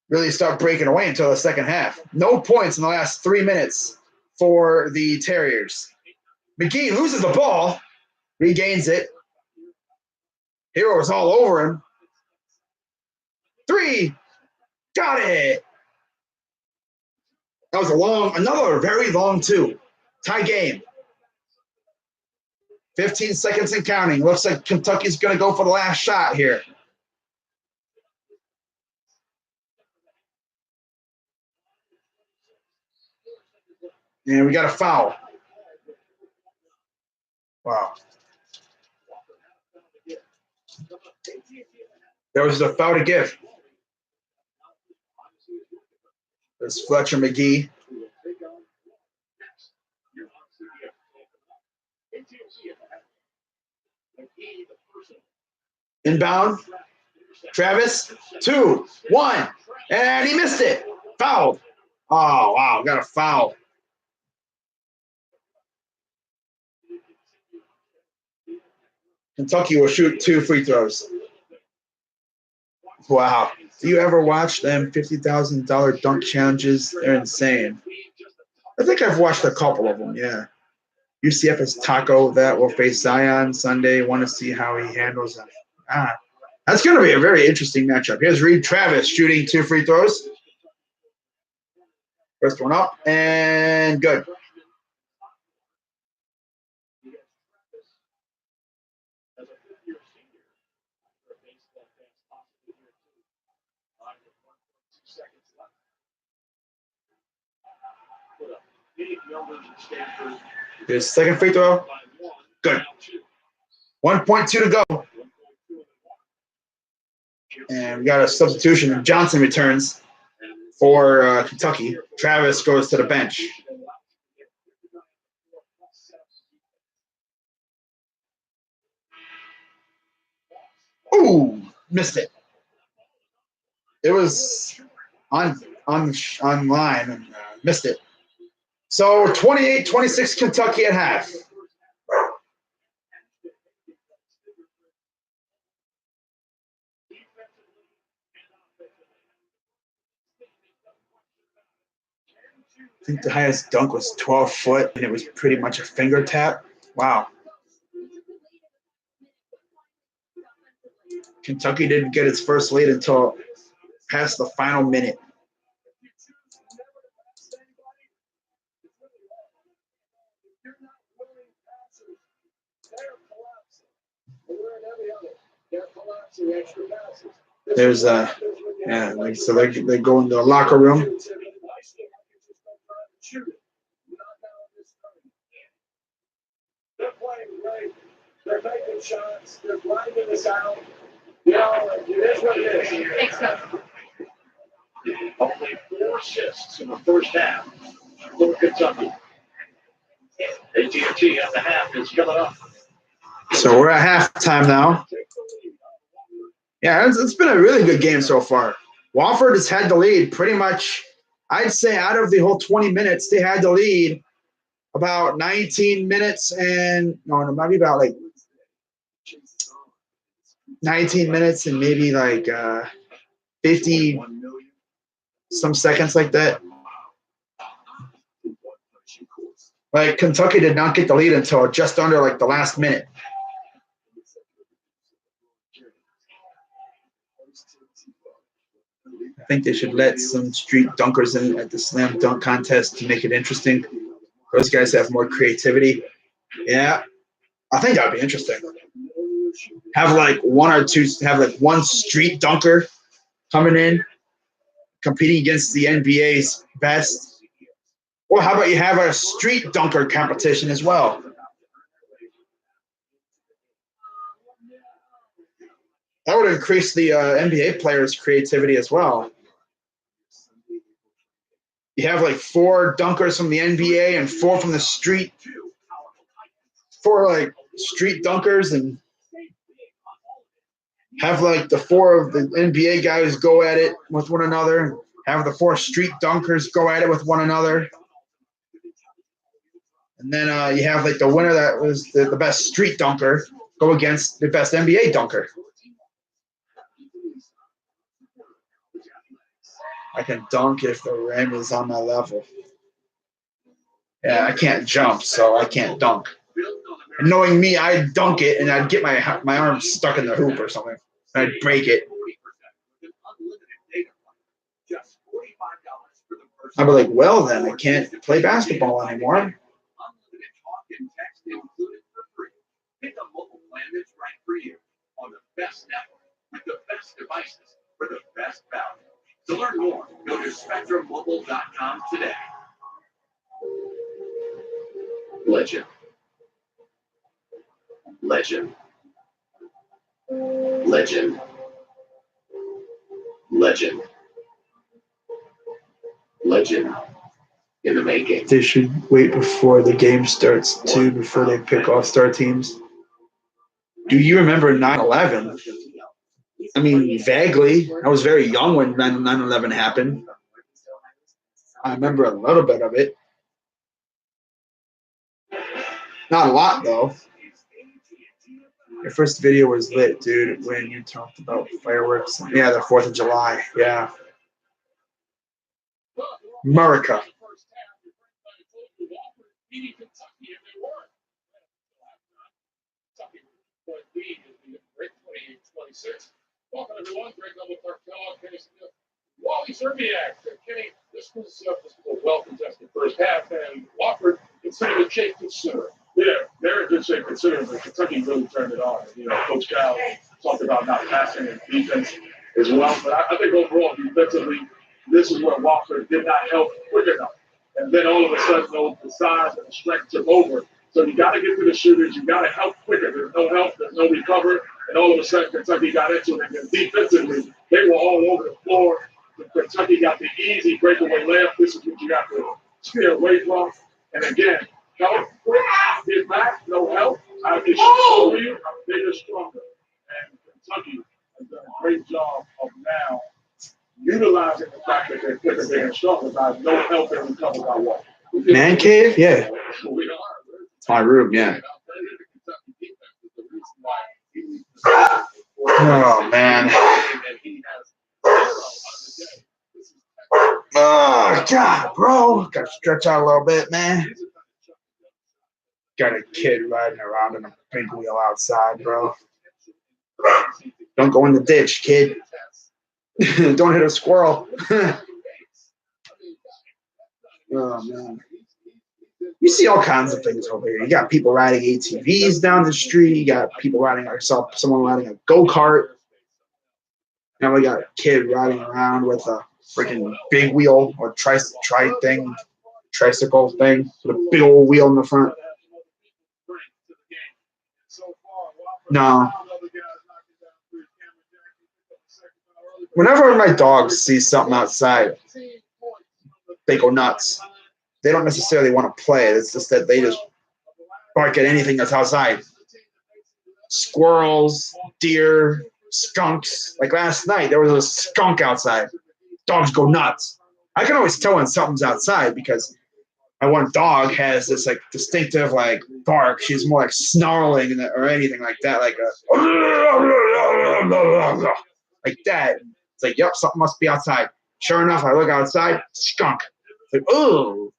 Really start breaking away until the second half. No points in the last 3 minutes for the Terriers. McGee loses the ball, regains it. Hero is all over him. 3, got it. That was another very long 2. Tie game. 15 seconds and counting. Looks like Kentucky's going to go for the last shot here. And we got a foul. Wow. There was a foul to give. There's Fletcher McGee. Inbound. Travis. 2, 1. And he missed it. Fouled. Oh, wow. Got a foul. Kentucky will shoot 2 free throws. Wow. Do you ever watch them $50,000 dunk challenges? They're insane. I think I've watched a couple of them, yeah. UCF is Taco that will face Zion Sunday. Want to see how he handles them. That's going to be a very interesting matchup. Here's Reed Travis shooting 2 free throws. First one up and good. His second free throw. Good. 1.2 to go. And we got a substitution. Johnson returns for Kentucky. Travis goes to the bench. Ooh, missed it. It was online and missed it. So 28-26 Kentucky at half. I think the highest dunk was 12 foot, and it was pretty much a finger tap. Wow. Kentucky didn't get its first lead until past the final minute. There's yeah, so they go into the locker room. They're playing great. They're making shots. They're grinding this out. You know, it is what it is. Thanks, Coach. Only 4 assists in the first half for Kentucky. AT&T at the half is coming up. So we're at halftime now. Yeah, it's been a really good game so far. Wofford has had the lead pretty much. I'd say out of the whole 20 minutes, they had the lead about 19 minutes and maybe about like 19 minutes and maybe like 50 some seconds like that. Like Kentucky did not get the lead until just under like the last minute. I think they should let some street dunkers in at the slam dunk contest to make it interesting. Those guys have more creativity. Yeah, I think that would be interesting. Have like one street dunker coming in, competing against the NBA's best. Or how about you have a street dunker competition as well? That would increase the NBA players' creativity as well. You have like 4 dunkers from the NBA and 4 from the street. 4 like street dunkers, and have like the 4 of the NBA guys go at it with one another. Have the 4 street dunkers go at it with one another. And then you have like the winner that was the best street dunker go against the best NBA dunker. I can dunk if the rim is on my level. Yeah, I can't jump, so I can't dunk. And knowing me, I'd dunk it and I'd get my arm stuck in the hoop or something. And I'd break it. I'd be like, well, then I can't play basketball anymore. Pick a mobile plan that's right for you on the best network with the best devices for the best value. To learn more, go to SpectrumMobile.com today. Legend. Legend. Legend. Legend. Legend. In the making. They should wait before the game starts, too, before they pick all-star teams. Do you remember 9/11? I mean, vaguely. I was very young when 9/11 happened. I remember a little bit of it. Not a lot, though. Your first video was lit, dude, when you talked about fireworks. Yeah, the 4th of July. Yeah. America. Welcome everyone, Greg Level, Kenny Smith, Wally Zerbiak. Kenny, this was a well-contested first half, and Wofford considered a shape consider. Yeah, they're in good shape considering that Kentucky really turned it on. You know, Coach Cal talked about not passing and defense as well, but I think overall, defensively, this is where Wofford did not help quick enough. And then all of a sudden, the size and the strength took over, So you got to get to the shooters. You got to help quicker. There's no help. There's no recover. And all of a sudden, Kentucky got into it. And defensively, they were all over the floor. Kentucky got the easy breakaway layup. This is what you got to stay away from. And again, help quick, get back, no help. I can show you I'm bigger, stronger. And Kentucky has done a great job of now utilizing the fact that they're quicker, bigger, and stronger by no help and recover by what? Man cave? Yeah. We are. It's my room, yeah. Oh, man. Oh, God, bro. Got to stretch out a little bit, man. Got a kid riding around in a big wheel outside, bro. Don't go in the ditch, kid. Don't hit a squirrel. Oh, man. You see all kinds of things over here. You got people riding ATVs down the street. You got people riding, I saw someone riding a go-kart. Now we got a kid riding around with a freaking big wheel or tricycle thing with a big old wheel in the front. No. Whenever my dogs see something outside, they go nuts. They don't necessarily want to play. It's just that they just bark at anything that's outside. Squirrels, deer, skunks. Like last night, there was a skunk outside. Dogs go nuts. I can always tell when something's outside because my one dog has this like distinctive like bark. She's more like snarling or anything like that, like that. It's like, yep, something must be outside. Sure enough, I look outside, skunk. It's like, oh.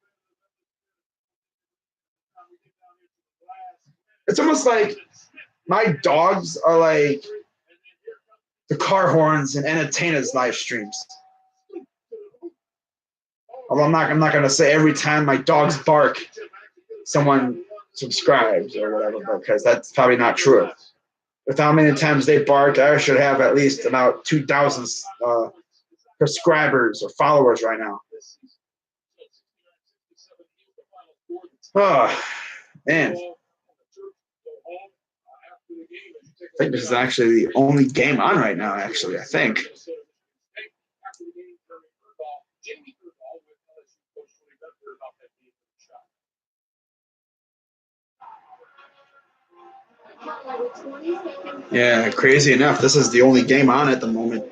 It's almost like my dogs are like the car horns in Entertainer's live streams. Although I'm not gonna say every time my dogs bark, someone subscribes or whatever, because that's probably not true. With how many times they bark, I should have at least about 2,000 subscribers or followers right now. Oh, man. I think this is actually the only game on right now, actually, I think. Yeah, crazy enough, this is the only game on at the moment.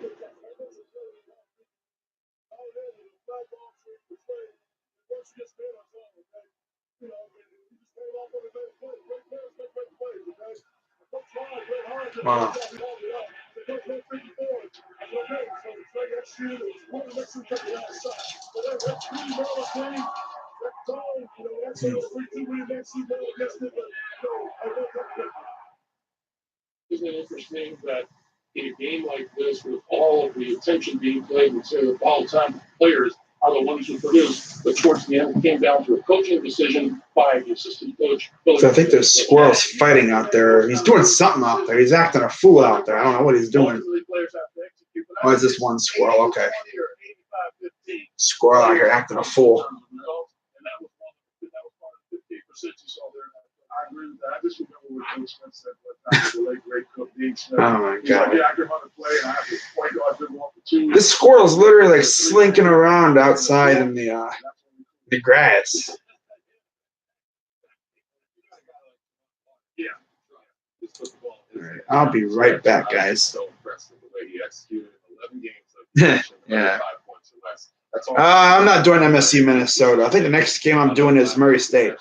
Wow. Isn't it interesting that in a game like this, with all of the attention being played with the all-time players are the ones who produce, but towards the end, it came down to a coaching decision by the assistant coach. So I think there's squirrels fighting out there. He's doing something out there. He's acting a fool out there. I don't know what he's doing. Oh, it's this one squirrel. Okay. Squirrel out here acting a fool. I agree with that. I just remember what Coach Smith said, the late great Coach Smith. Oh my God. Yeah, I can run a play and I have to point guard them off the two. This squirrel's literally like slinking around outside in the grass. Yeah. All right, I'll be right back, guys. So impressed with the way he executed 11 games. Yeah. I'm not doing MSU Minnesota. I think the next game I'm doing is Murray State.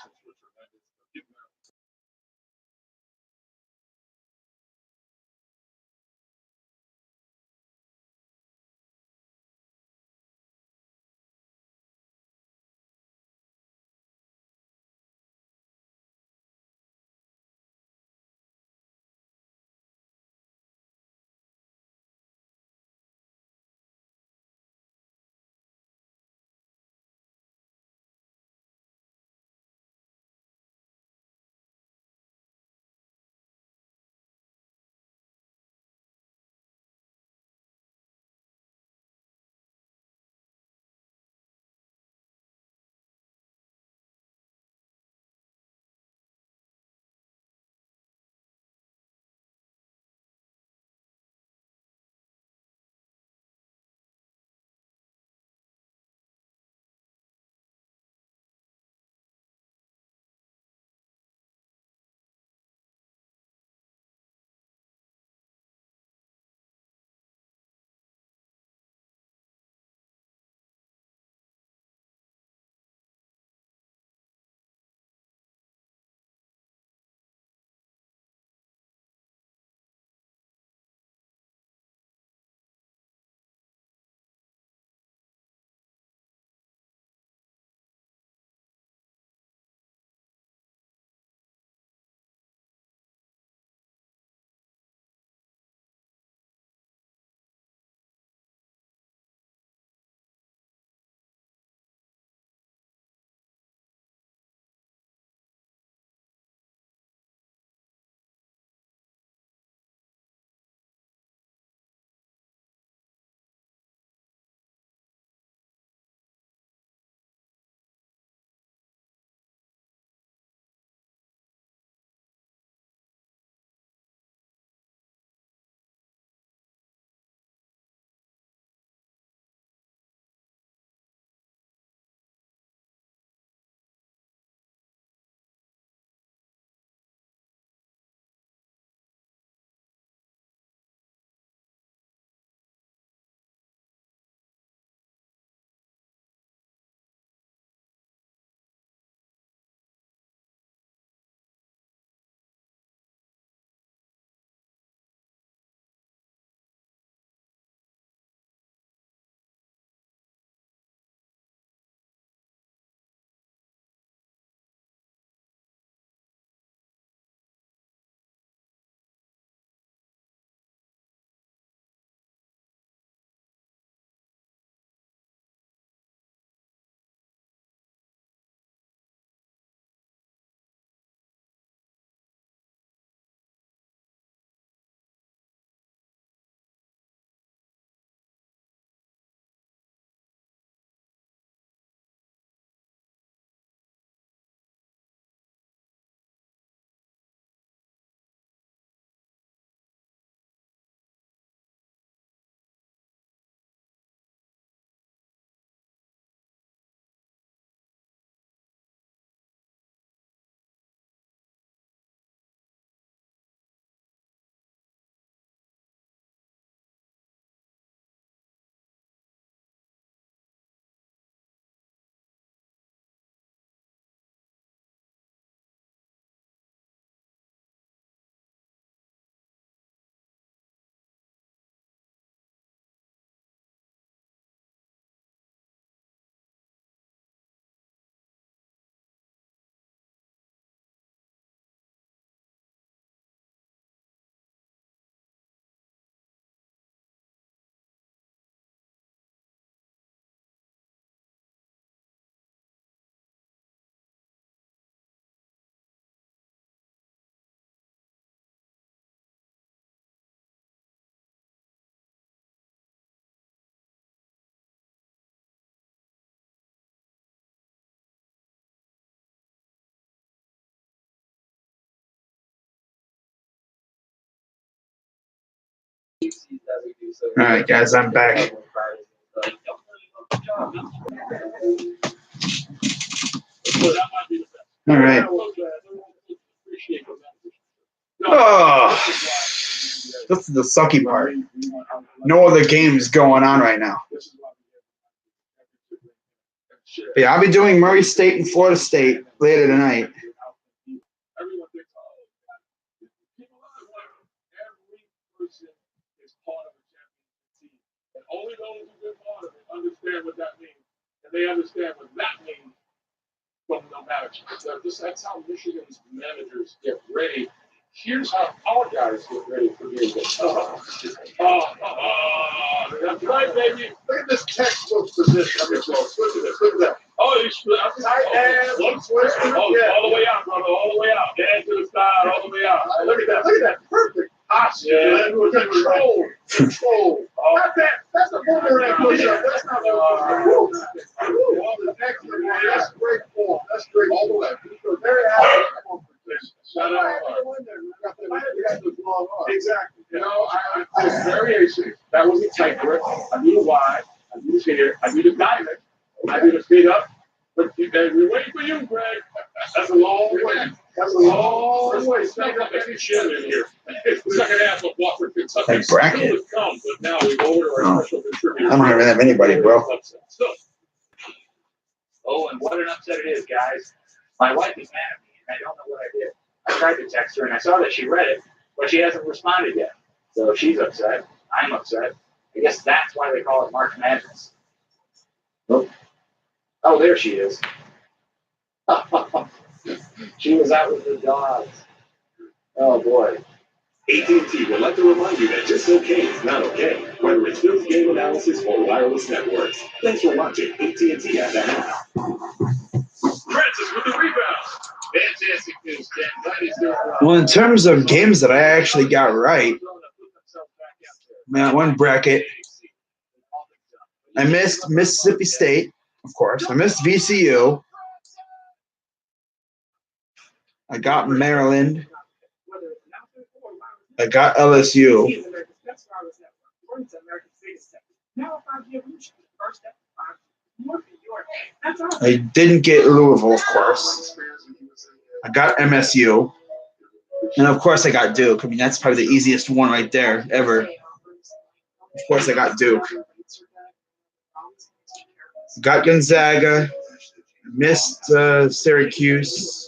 All right, guys, I'm back. All right. Oh, this is the sucky part. No other games going on right now. But yeah, I'll be doing Murray State and Florida State later tonight. Everyone thinks, people every person is part of a championship team. And only those who've been part of it understand what that means. And they understand what that means from the managers. That's how Michigan's managers get ready. Here's how our guys get ready for the game. That's right, baby. Look at this textbook position. Look at this. Look at that. Oh, you split up. Tight end. One switch. All the way out, brother. All the way out. Head to the side. All the way out. Look at that. Look at that. Perfect. Yeah. Control. Control. That's a boomerang push-up. That's not that's great form. That's great all the way. We're very happy. Shout out. Exactly. You know, there's variation. That was a tight grip. I knew the wide. I knew the here. I knew the diamond. I knew the speed up. But we wait for you, Greg. That's a long way. That's a long way. Second half of Wofford, Kentucky. That bracket. Come, but now we go over to our special contributor. I don't even have anybody, bro. Oh, and what an upset it is, guys. My wife is mad at me, and I don't know what I did. I tried to text her, and I saw that she read it, but she hasn't responded yet. So she's upset. I'm upset. I guess that's why they call it March Madness. Oh, there she is. She was out with the dogs. Oh, boy. AT&T would like to remind you that just okay is not okay, whether it's built game analysis or wireless networks. Thanks for watching AT&T at that now. Francis with the rebound. Fantastic news, Ken. Glad he's doing well. Well, in terms of games that I actually got right, man, one bracket. I missed Mississippi State, of course. I missed VCU. I got Maryland. I got LSU. I didn't get Louisville, of course. I got MSU. And of course I got Duke. I mean, that's probably the easiest one right there ever. Of course I got Duke. Got Gonzaga. Missed Syracuse.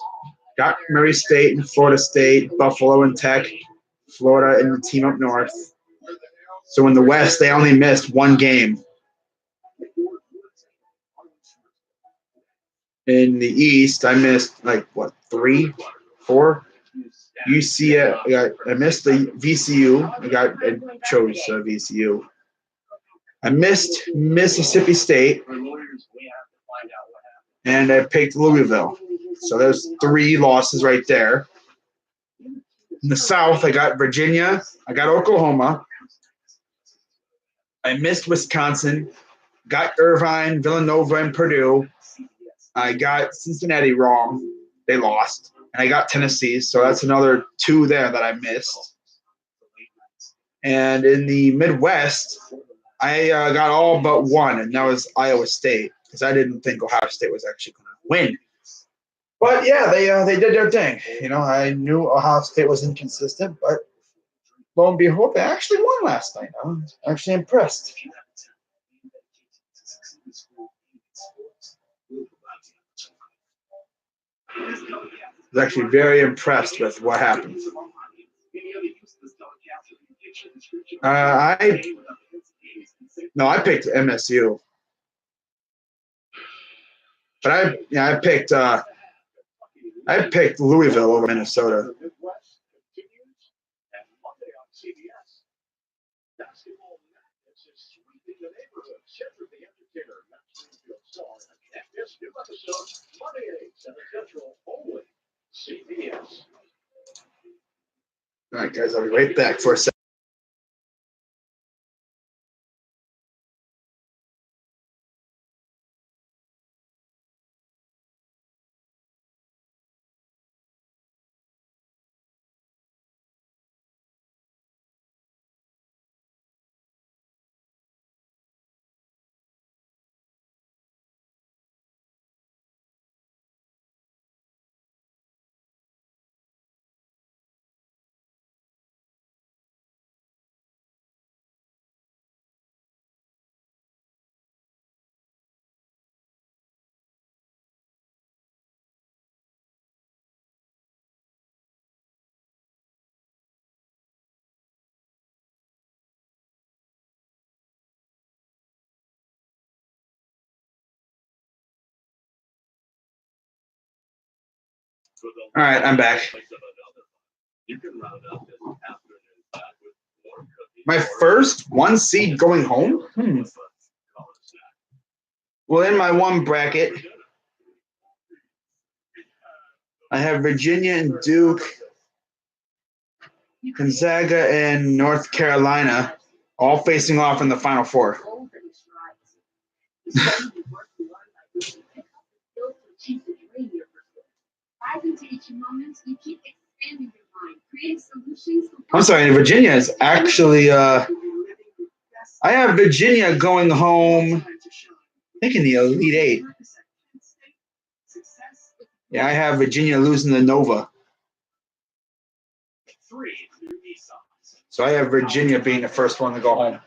Got Murray State and Florida State, Buffalo and Tech, Florida and the team up north. So in the West, they only missed one game. In the East, I missed like what, 3, 4? UCF. I missed the VCU. I chose VCU. I missed Mississippi State, and I picked Louisville. So there's 3 losses right there. In the South, I got Virginia. I got Oklahoma. I missed Wisconsin. Got Irvine, Villanova, and Purdue. I got Cincinnati wrong. They lost. And I got Tennessee. So that's another 2 there that I missed. And in the Midwest, I got all but 1, and that was Iowa State, because I didn't think Ohio State was actually going to win. But yeah, they did their thing. You know, I knew Ohio State was inconsistent, but lo and behold, they actually won last night. I was actually impressed. I was actually very impressed with what happened. I picked MSU, but I picked Louisville over Minnesota. All right, guys, I'll be right back for a second. All right, I'm back. My first 1 seed going home? Well, in my one bracket, I have Virginia and Duke, Gonzaga and North Carolina, all facing off in the Final Four. I'm sorry, Virginia is actually, I have Virginia going home, I think in the Elite Eight. Yeah, I have Virginia losing to Nova. So I have Virginia being the first one to go home.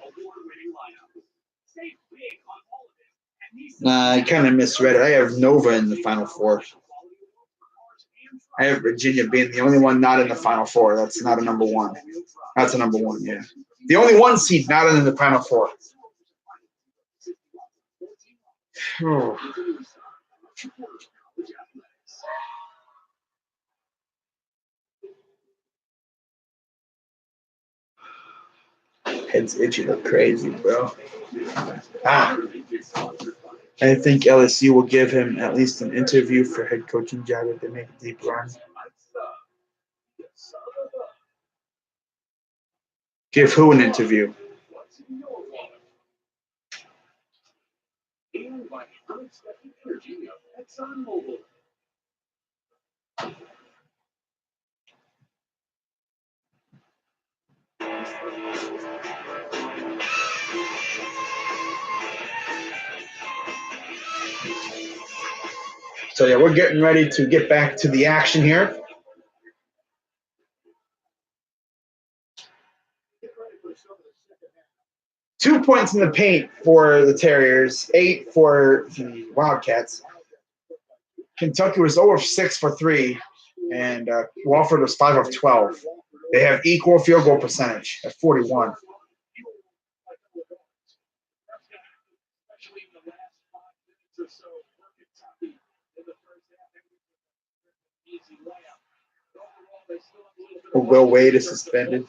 Nah, I kind of misread it. I have Nova in the Final Four. I have Virginia being the only one not in the Final Four. That's not a number one. That's a number one, yeah. The only 1 seed not in the Final Four. Oh. Head's itchy like crazy, bro. I think LSU will give him at least an interview for head coaching job if they make a deep run. Give who an interview? So yeah, we're getting ready to get back to the action here. Two points in the paint for the Terriers, 8 for the Wildcats. Kentucky was 0 of 6 for 3, and Wofford was 5 of 12. They have equal field goal percentage at 41. Will Wade is suspended.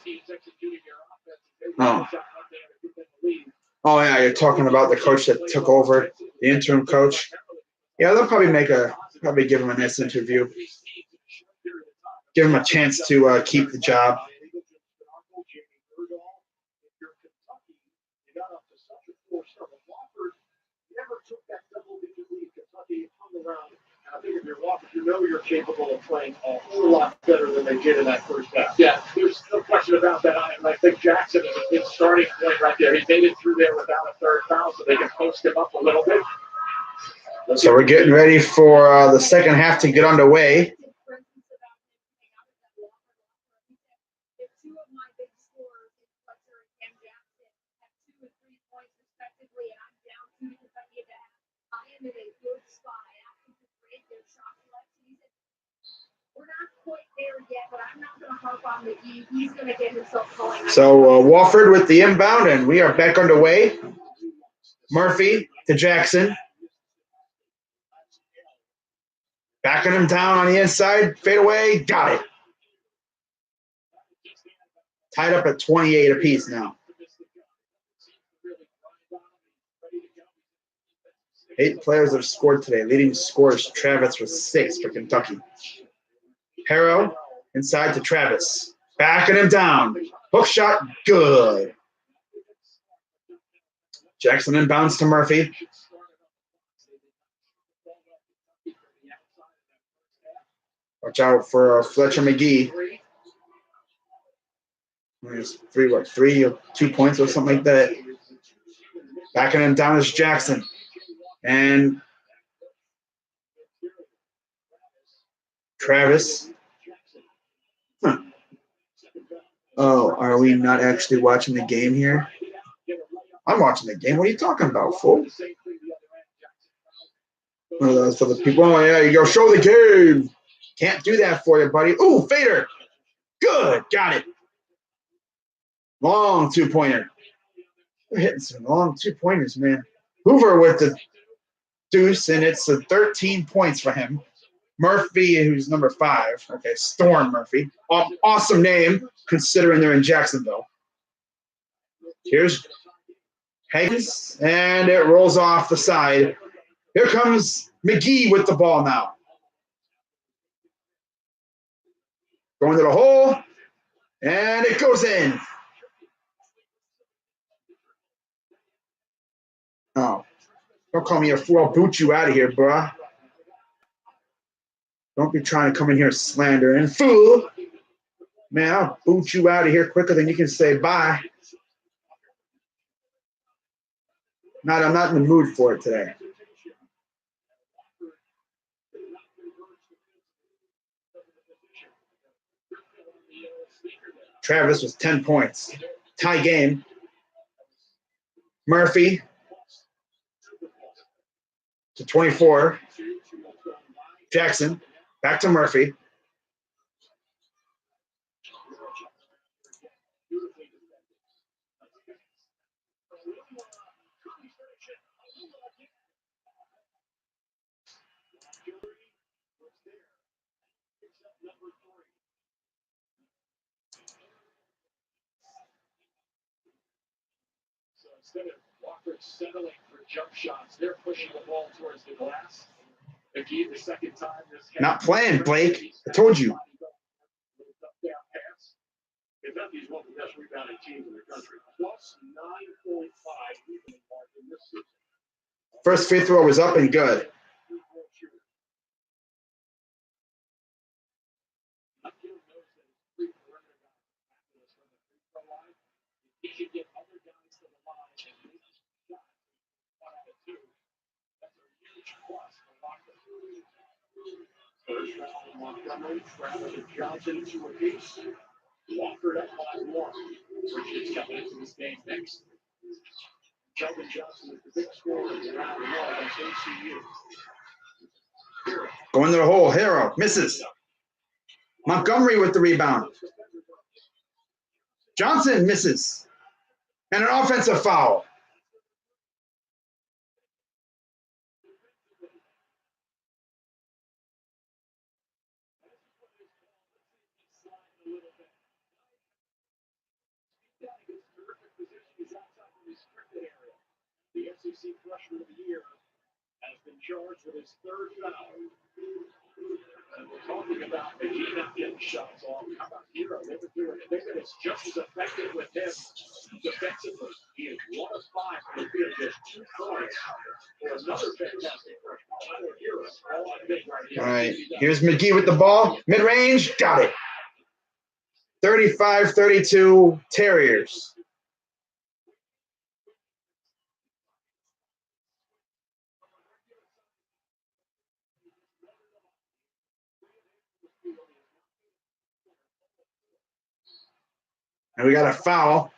Oh. Oh yeah, you're talking about the coach that took over, the interim coach. Yeah, they'll probably give him a nice interview. Give him a chance to keep the job. I think if you're Wofford, you know you're capable of playing a whole lot better than they did in that first half. Yeah, there's no question about that. And I think Jackson is a good starting point right there. He made it through there without a third foul, so they can post him up a little bit. So we're getting ready for the second half to get underway. So Wofford with the inbound, and we are back underway. Murphy to Jackson. Backing him down on the inside. Fade away. Got it. Tied up at 28 apiece now. 8 players have scored today. Leading scorers, Travis with 6 for Kentucky. Harrow inside to Travis. Backing him down. Hook shot, good. Jackson inbounds to Murphy. Watch out for Fletcher McGee. There's 3 or 2 points or something like that. Backing him down is Jackson. And Travis. Huh. Oh, are we not actually watching the game here? I'm watching the game. What are you talking about, fool? Oh, that's for the people. Oh, yeah, you go show the game. Can't do that for you, buddy. Ooh, fader. Good. Got it. Long 2-pointer. We're hitting some long 2-pointers, man. Hoover with the deuce, and it's 13 points for him. Murphy, who's number 5. Okay, Storm Murphy. Awesome name considering they're in Jacksonville. Here's Higgins, and it rolls off the side. Here comes McGee with the ball now. Going to the hole, and it goes in. Oh, don't call me a fool. I'll boot you out of here, bruh. Don't be trying to come in here slandering. Fool. Man, I'll boot you out of here quicker than you can say bye. I'm not in the mood for it today. Travis was 10 points. Tie game. Murphy to 24. Jackson back to Murphy. So instead of Wofford settling for jump shots, they're pushing the ball towards the glass. McGee, the second time this Not playing, Blake. I told you. Kentucky's one of the best rebounding teams in the country. Plus 9.5 rebounding mark in this season. First free throw was up and good. He can get other guys to the line and make shots. 1 out of 2. That's a huge plus for Wofford. First foul on Montgomery, Travis and Johnson to a piece. Wofford up by 1. Richards coming into this game next. Kelvin Johnson is the big scorer in round 1 against ACU. Going to the hole. Hero misses. Montgomery with the rebound. Johnson misses. And an offensive foul. The SEC Freshman of the Year has been charged with his 3rd foul. And we're talking about McGee not getting shots off. How about Hero? They've been doing it. They said it's just as effective with him defensively. He is 1 of 5 from the field, just 2 points for another fantastic freshman. Hero, all I think right here. All right, here's McGee with the ball. Mid-range, got it. 35-32 Terriers. And we got a foul.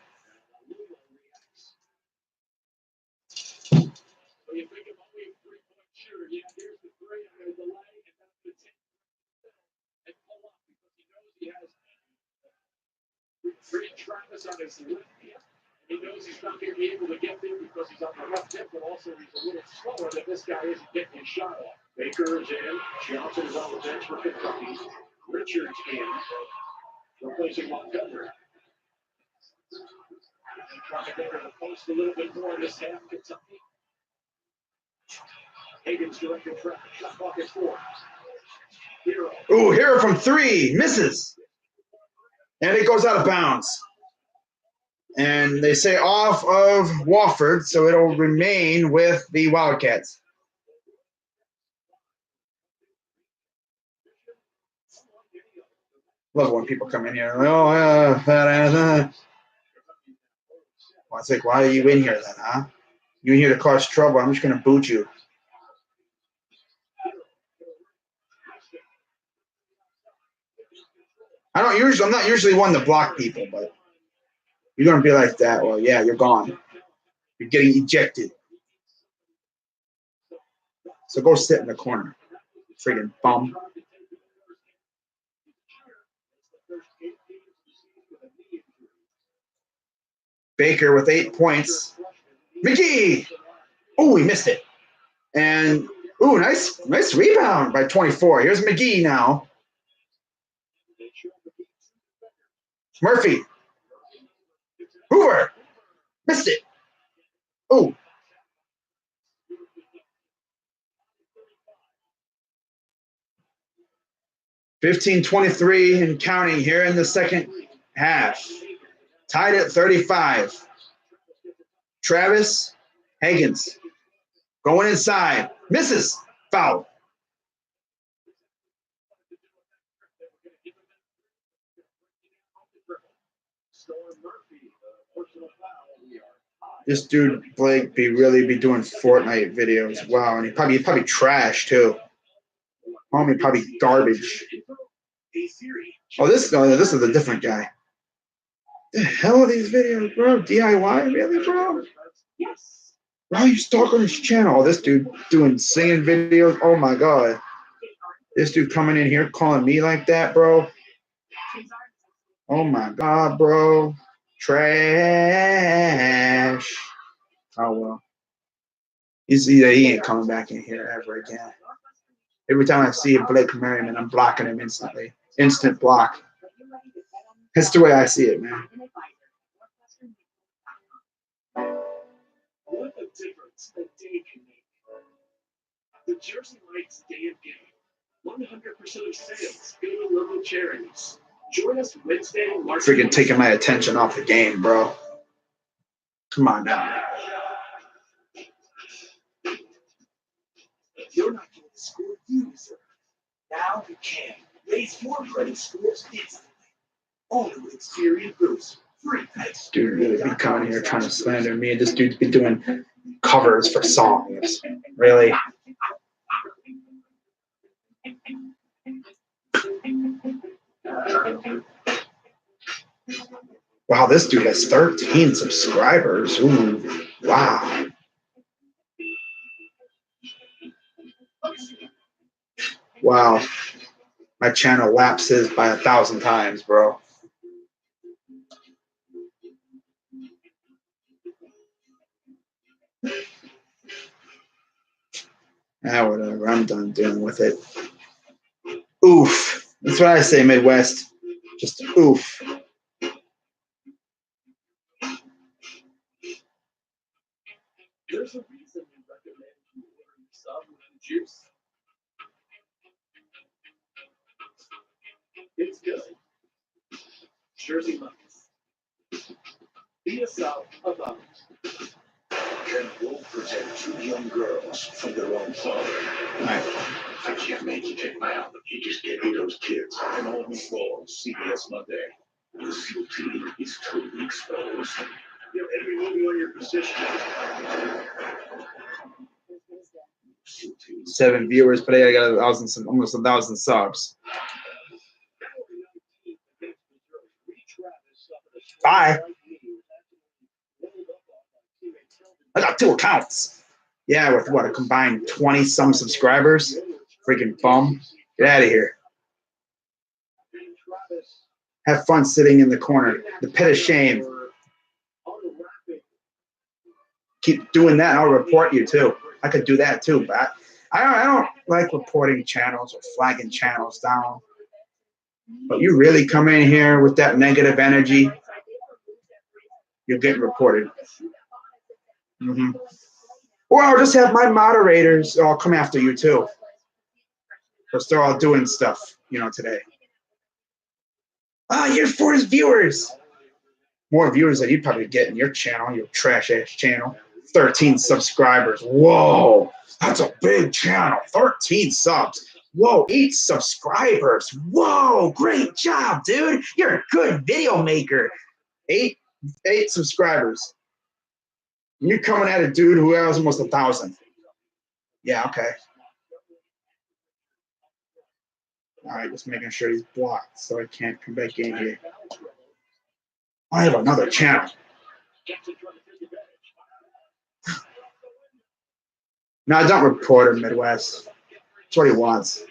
So you think of only a 3-point shooter. Yeah, here's the 3. I'm going to delay and then the 10 and pull up because he knows he has Free Travis on his left hip. He knows he's not going to be able to get there because he's on the left hip, but also he's a little slower than this guy isn't getting his shot off. Baker is in. Johnson is on the bench for Kentucky. Richards in. Replacing Montgomery. Trying to get her to post a little bit more in this half, Kentucky. Higgins directing traffic. Shot clock is 4. Hero. Ooh, Hero from 3. Misses. And it goes out of bounds. And they say off of Wofford, so it'll remain with the Wildcats. Love when people come in here. Oh, Well, it's like, why are you in here then, huh? You in here to cause trouble. I'm just going to boot you. I'm not usually one to block people, but you're going to be like that. Well, yeah, you're gone. You're getting ejected. So go sit in the corner. Friggin' bum. Baker with 8 points. McGee! Oh, he missed it. And Ooh, nice rebound by 24. Here's McGee now. Murphy. Hoover. Missed it. Ooh. (15-23) and counting here in the second half. Tied at 35. Travis Higgins going inside. Misses. Foul. This dude Blake really be doing Fortnite videos. Wow, and he probably trash too. Homie probably garbage. Oh, this is a different guy. The hell are these videos, bro? DIY, really, bro? Bro, you stalking his channel? Oh, this dude doing singing videos. Oh my god. This dude coming in here calling me like that, bro. Oh my god, bro. Trash. Oh well. He ain't coming back in here ever again. Every time I see a Blake Merriman, I'm blocking him instantly. Instant block. That's the way I see it, man. What a difference a day can make. The Jersey Mike's Day of Giving. 100% of sales go to local charities. Join us Wednesday, March. Freaking taking my attention off the game, bro. Come on now. You're not getting the score you deserve. Now you can. Raise your credit scores instantly. Only with Experian Boost. Free pets. Dude really be coming here trying to slander me, and this dude's been doing covers for songs. Really? Wow, this dude has 13 subscribers. Ooh, wow. Wow. My channel lapses by 1,000 times, bro. Ah, whatever. I'm done dealing with it. Oof. That's what I say, Midwest. Just oof. There's a reason we recommend you order your sub with juice. It's good. Jersey Mike's. Be a sub above. Can Wolf protect two young girls from their own father? All right. I can't make you take my album. You just gave me those kids. An all new fall, CBS Monday. The SEAL team is totally exposed. You're every movie on your position. 7 viewers, but I got almost 1,000 subs. Bye. I got 2 accounts. Yeah, with what, a combined 20-some subscribers? Freaking bum. Get out of here. Have fun sitting in the corner. The pit of shame. Keep doing that, and I'll report you too. I could do that too, but I don't like reporting channels or flagging channels down. But you really come in here with that negative energy, you're getting reported. Or I'll just have my moderators all come after you too, because they're all doing stuff, today. You're for his viewers. More viewers than you'd probably get in your channel, your trash-ass channel. 13 subscribers. Whoa, that's a big channel. 13 subs. Whoa, 8 subscribers. Whoa, great job, dude. You're a good video maker. 8 subscribers. You're coming at a dude who has almost 1,000. Yeah, okay. All right, just making sure he's blocked so I can't come back in here. I have another channel. No, don't report him, Midwest. That's what he wants.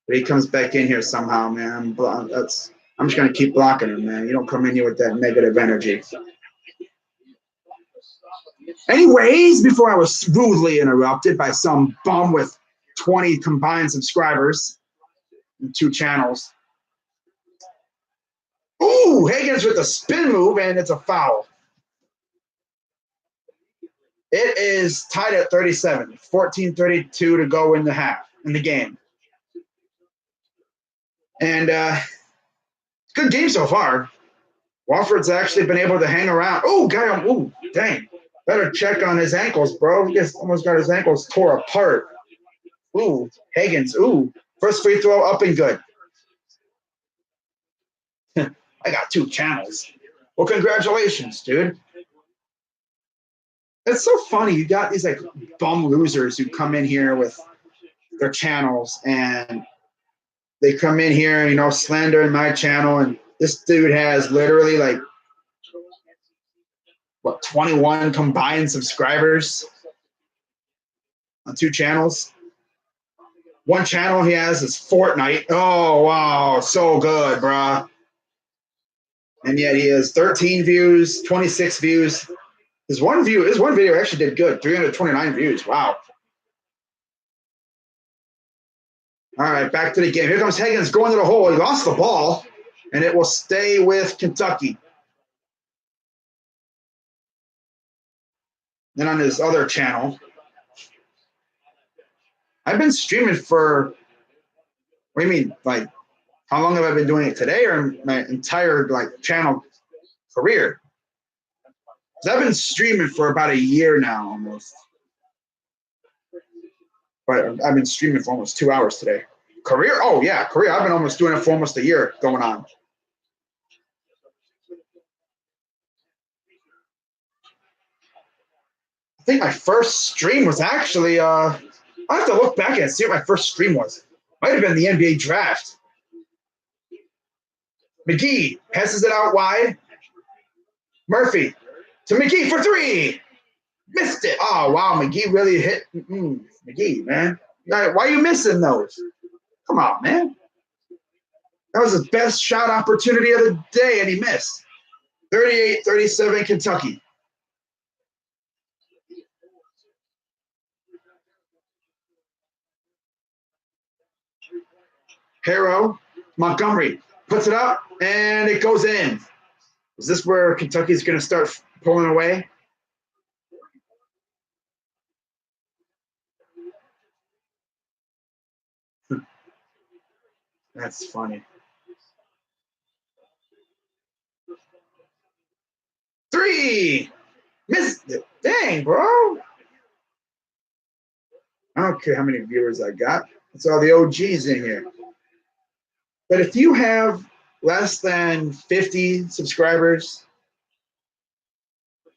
But he comes back in here somehow, man. I'm just gonna keep blocking him, man. You don't come in here with that negative energy. Anyways, before I was rudely interrupted by some bum with 20 combined subscribers and 2 channels. Ooh, Higgins with the spin move, and it's a foul. It is tied at 37, 14:32 to go in the game. And good game so far. Wofford's actually been able to hang around. Oh, guy, ooh, dang. Better check on his ankles, bro. He just almost got his ankles tore apart. Ooh, Higgins, ooh. First free throw up and good. I got 2 channels. Well, congratulations, dude. It's so funny. You got these like bum losers who come in here with their channels and they come in here, you know, slandering my channel. And this dude has literally like, what, 21 combined subscribers on 2 channels. One channel he has is Fortnite. Oh, wow. So good, bruh. And yet he has 13 views, 26 views. His one video actually did good. 329 views. Wow. All right, back to the game. Here comes Higgins going to the hole. He lost the ball, and it will stay with Kentucky. Then on his other channel, I've been streaming for, what do you mean? Like, how long have I been doing it today or my entire like channel career? I've been streaming for about a year now almost. But I've been streaming for almost 2 hours today. Career? Oh, yeah, career. I've been almost doing it for almost a year going on. I think my first stream was actually, I have to look back and see what my first stream was. Might have been the NBA draft. McGee passes it out wide. Murphy to McGee for 3. Missed it. Oh, wow, McGee really hit. McGee, man. Why are you missing those? Come on, man. That was his best shot opportunity of the day, and he missed. 38-37 Kentucky. Harrow, Montgomery puts it up, and it goes in. Is this where Kentucky's going to start pulling away? That's funny. 3. Missed it. Dang, bro. I don't care how many viewers I got. It's all the OGs in here. But if you have less than 50 subscribers,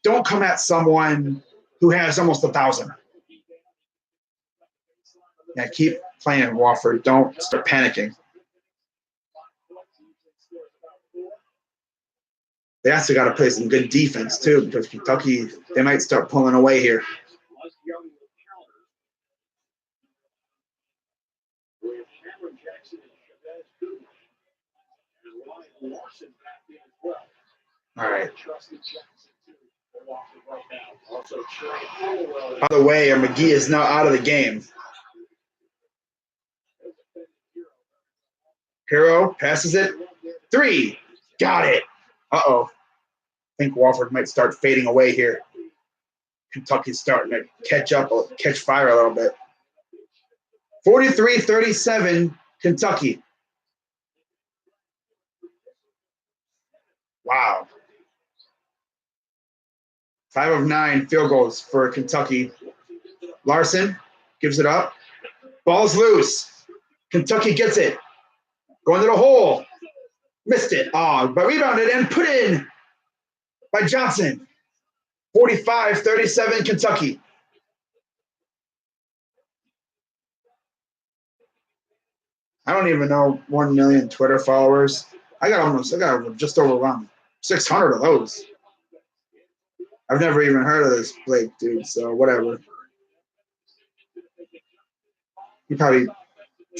don't come at someone who has almost 1,000. Yeah, keep playing Wofford. Don't start panicking. They also got to play some good defense, too, because Kentucky, they might start pulling away here. All right. By the way, McGee is now out of the game. Hero passes it. 3. Got it. Uh-oh. I think Wofford might start fading away here. Kentucky's starting to catch fire a little bit. 43-37 Kentucky. Wow. 5 of 9 field goals for Kentucky. Larson gives it up. Ball's loose. Kentucky gets it. Going to the hole. Missed it. Oh, but rebounded and put in by Johnson. 45-37 Kentucky. I don't even know 1 million Twitter followers. I got just over around 600 of those. I've never even heard of this Blake dude, so whatever. He probably,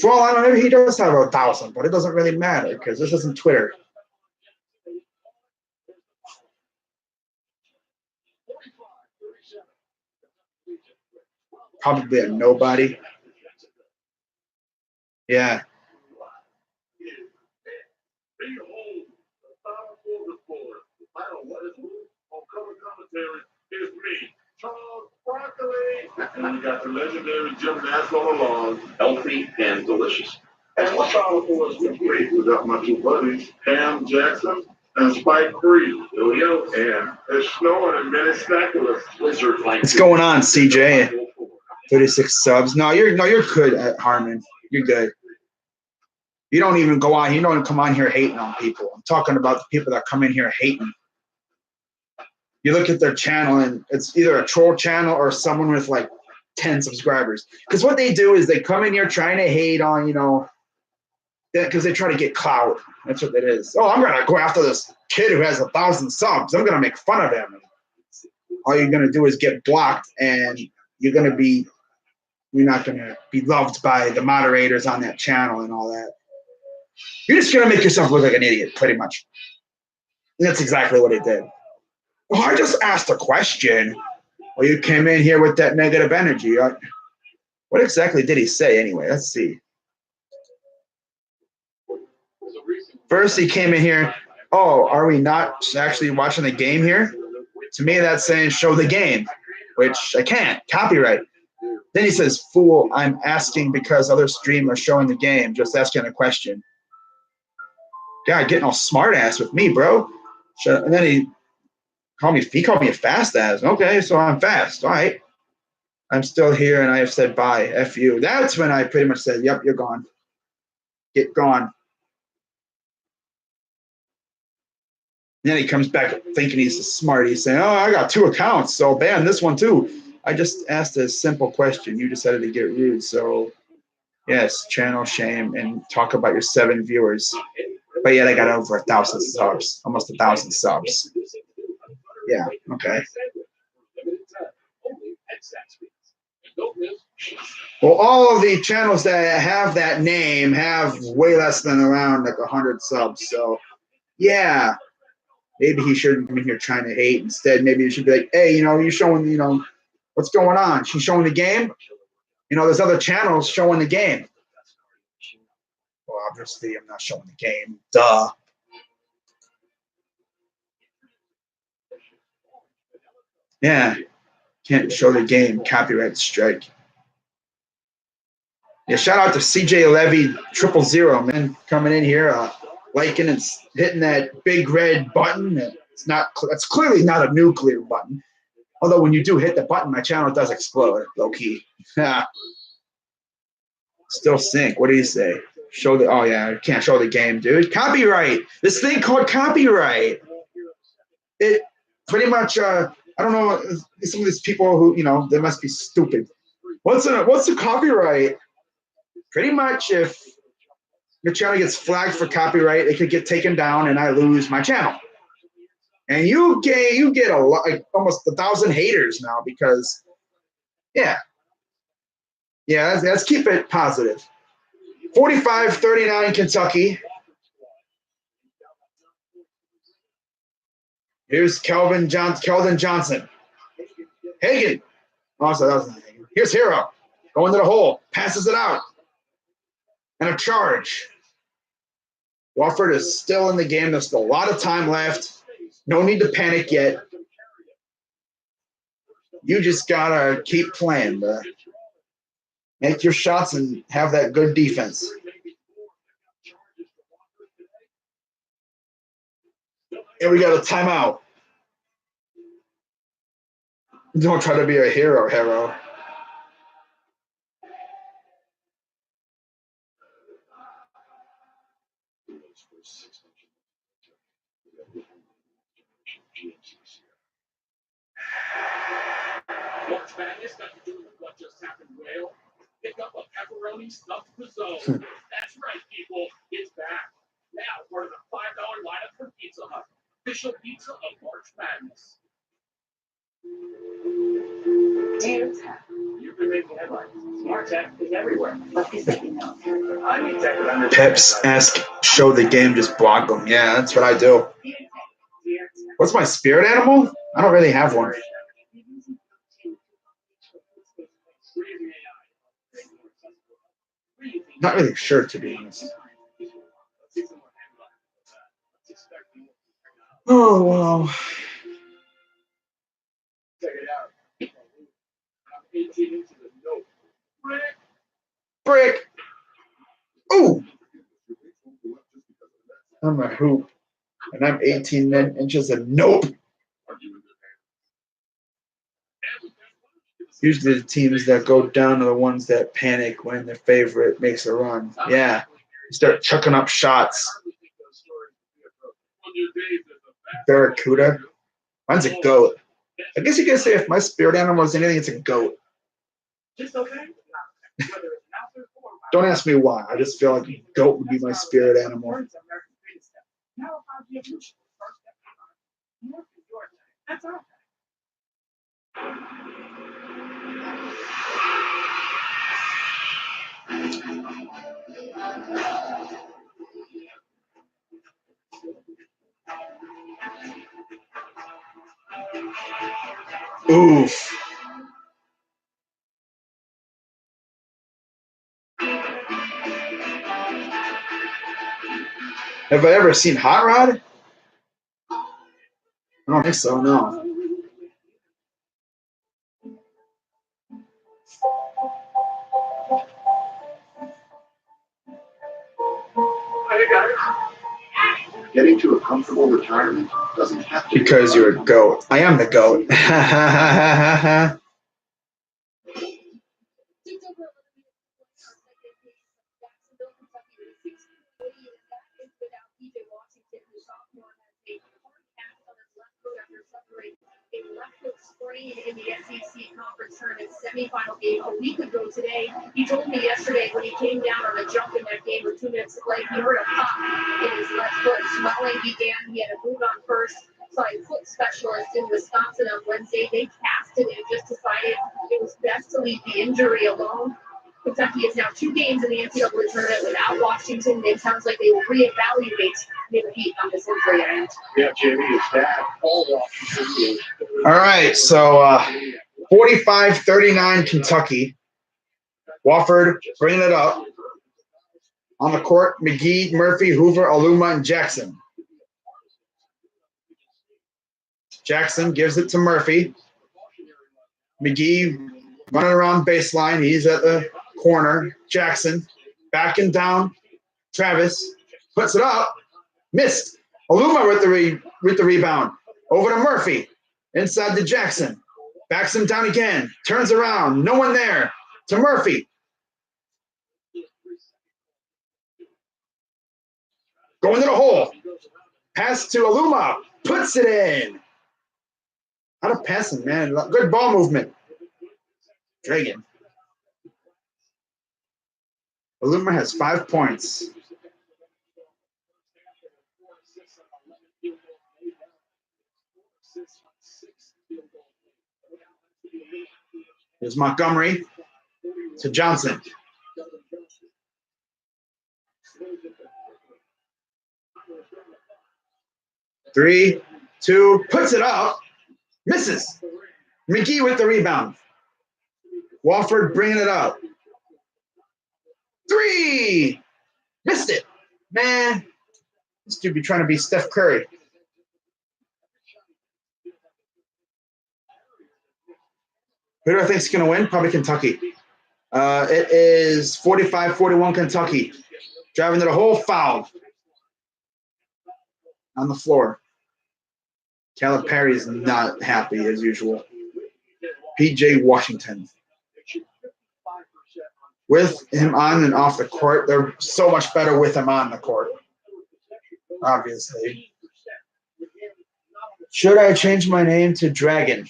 well, I don't know, maybe he does have 1,000, but it doesn't really matter because this isn't Twitter. probably a nobody. Yeah. Behold, the final four report. The final what is on color commentary is me, Charles Broccoli. And we got the legendary gymnast on the lawn, healthy and delicious. And the final four is complete. We got my two buddies, Ham Jackson and Spike Creed. Yo, and it's snowing in Minneapolis. Blizzard like What's going on, CJ? 36 subs. No, you're good, Harmon. You're good. You don't even go on. You don't come on here hating on people. I'm talking about the people that come in here hating. You look at their channel, and it's either a troll channel or someone with like 10 subscribers. Because what they do is they come in here trying to hate on, because they try to get clout. That's what it is. Oh, I'm gonna go after this kid who has 1,000 subs. I'm gonna make fun of him. All you're gonna do is get blocked, and you're not gonna be loved by the moderators on that channel and all that. You're just gonna make yourself look like an idiot, pretty much. And that's exactly what it did. Well, I just asked a question. Well, you came in here with that negative energy. What exactly did he say anyway? Let's see. First, he came in here. Oh, are we not actually watching the game here? To me, that's saying show the game, which I can't. Copyright. Then he says, fool, I'm asking because other streamers are showing the game. Just asking a question. God, getting all smart ass with me, bro. And then he called me a fast ass. Okay, so I'm fast. All right. I'm still here and I have said bye. F you. That's when I pretty much said, yep, you're gone. Get gone. And then he comes back thinking he's smart. He's saying, oh, I got 2 accounts, so ban this one too. I just asked a simple question. You decided to get rude. So, yes, channel shame and talk about your 7 viewers. But yet I got over 1,000 subs, almost 1,000 subs. Yeah, okay. Well, all of the channels that have that name have way less than around like 100 subs. So, yeah, maybe he shouldn't come in here trying to hate. Instead, maybe he should be like, hey, you're showing, what's going on? She's showing the game? There's other channels showing the game. Well, obviously, I'm not showing the game. Duh. Yeah. Can't show the game. Copyright strike. Yeah, shout out to CJ Levy 000, man, coming in here, liking and hitting that big red button. That's clearly not a nuclear button. Although when you do hit the button, my channel does explode, low key. Still sync. What do you say? Oh yeah, I can't show the game, dude. Copyright. This thing called copyright. It pretty much. I don't know. Some of these people who they must be stupid. What's the copyright? Pretty much, if your channel gets flagged for copyright, it could get taken down, and I lose my channel. And you get a lot, like almost 1,000 haters now because, let's keep it positive. 45-39 Kentucky. Here's Keldon Johnson. Hagen. Oh, so that was Hagen. Here's Hero. Going to the hole. Passes it out. And a charge. Wofford is still in the game. There's still a lot of time left. No need to panic yet. You just got to keep playing, bro. Make your shots and have that good defense. And we got a timeout. Don't try to be a hero. March Madness got to do with what just happened, Whale. Pick up a pepperoni stuffed risotto. That's right, people. It's back. Now, part of the $5 lineup from Pizza Hut. Official pizza of March Madness. Dear Tech, You've been making headlines. Smart tech is everywhere. what is it you know? I need tech that understands. Peps ask, show the game, just block them. Yeah, that's what I do. Dear Tech, What's my spirit animal? I don't really have one. Not really sure, to be honest. Oh, wow. Check it out. I'm 18 inches of note. Brick. Ooh. I'm a hoop. And I'm 18 inches of nope. Usually the teams that go down are the ones that panic when their favorite makes a run. Yeah. Start chucking up shots. Barracuda. Mine's a goat. I guess you could say if my spirit animal is anything, it's a goat. Don't ask me why. I just feel like a goat would be my spirit animal. Oof. Have I ever seen Hot Rod? I don't think so, no. Getting to a comfortable retirement doesn't have to be Because you're a goat. I am the goat. In the SEC conference tournament semifinal game a week ago today. He told me yesterday when he came down on a jump in that game with 2 minutes to play, he heard a pop in his left foot. Swelling began. He had a boot on first. Saw a foot specialist in Wisconsin on Wednesday. They casted and just decided it was best to leave the injury alone. Kentucky is now 2 games in the NCAA tournament without Washington. It sounds like they will reevaluate Mid-Heat on this injury. Yeah, Jamie, it's bad. All Washington. All right, so 45-39 Kentucky. Wofford bringing it up. On the court, McGee, Murphy, Hoover, Aluma, and Jackson. Jackson gives it to Murphy. McGee running around baseline. He's at the corner. Jackson backing down. Travis puts it up. Missed. Aluma with the rebound. Over to Murphy. Inside to Jackson. Backs him down again. Turns around. No one there. To Murphy. Going to the hole. Pass to Aluma. Puts it in. Out of passing, man. Good ball movement. Dragon. Aluma has 5 points. Here's Montgomery to Johnson. Three, two, puts it up. Misses. McGee with the rebound. Wofford bringing it up. 3. Missed it. Man, this dude be trying to be Steph Curry. Who do I think is going to win? Probably Kentucky. It is 45-41 Kentucky. Driving to the hole, foul. On the floor. Calipari is not happy as usual. P.J. Washington. With him on and off the court, they're so much better with him on the court. Obviously. Should I change my name to Dragon?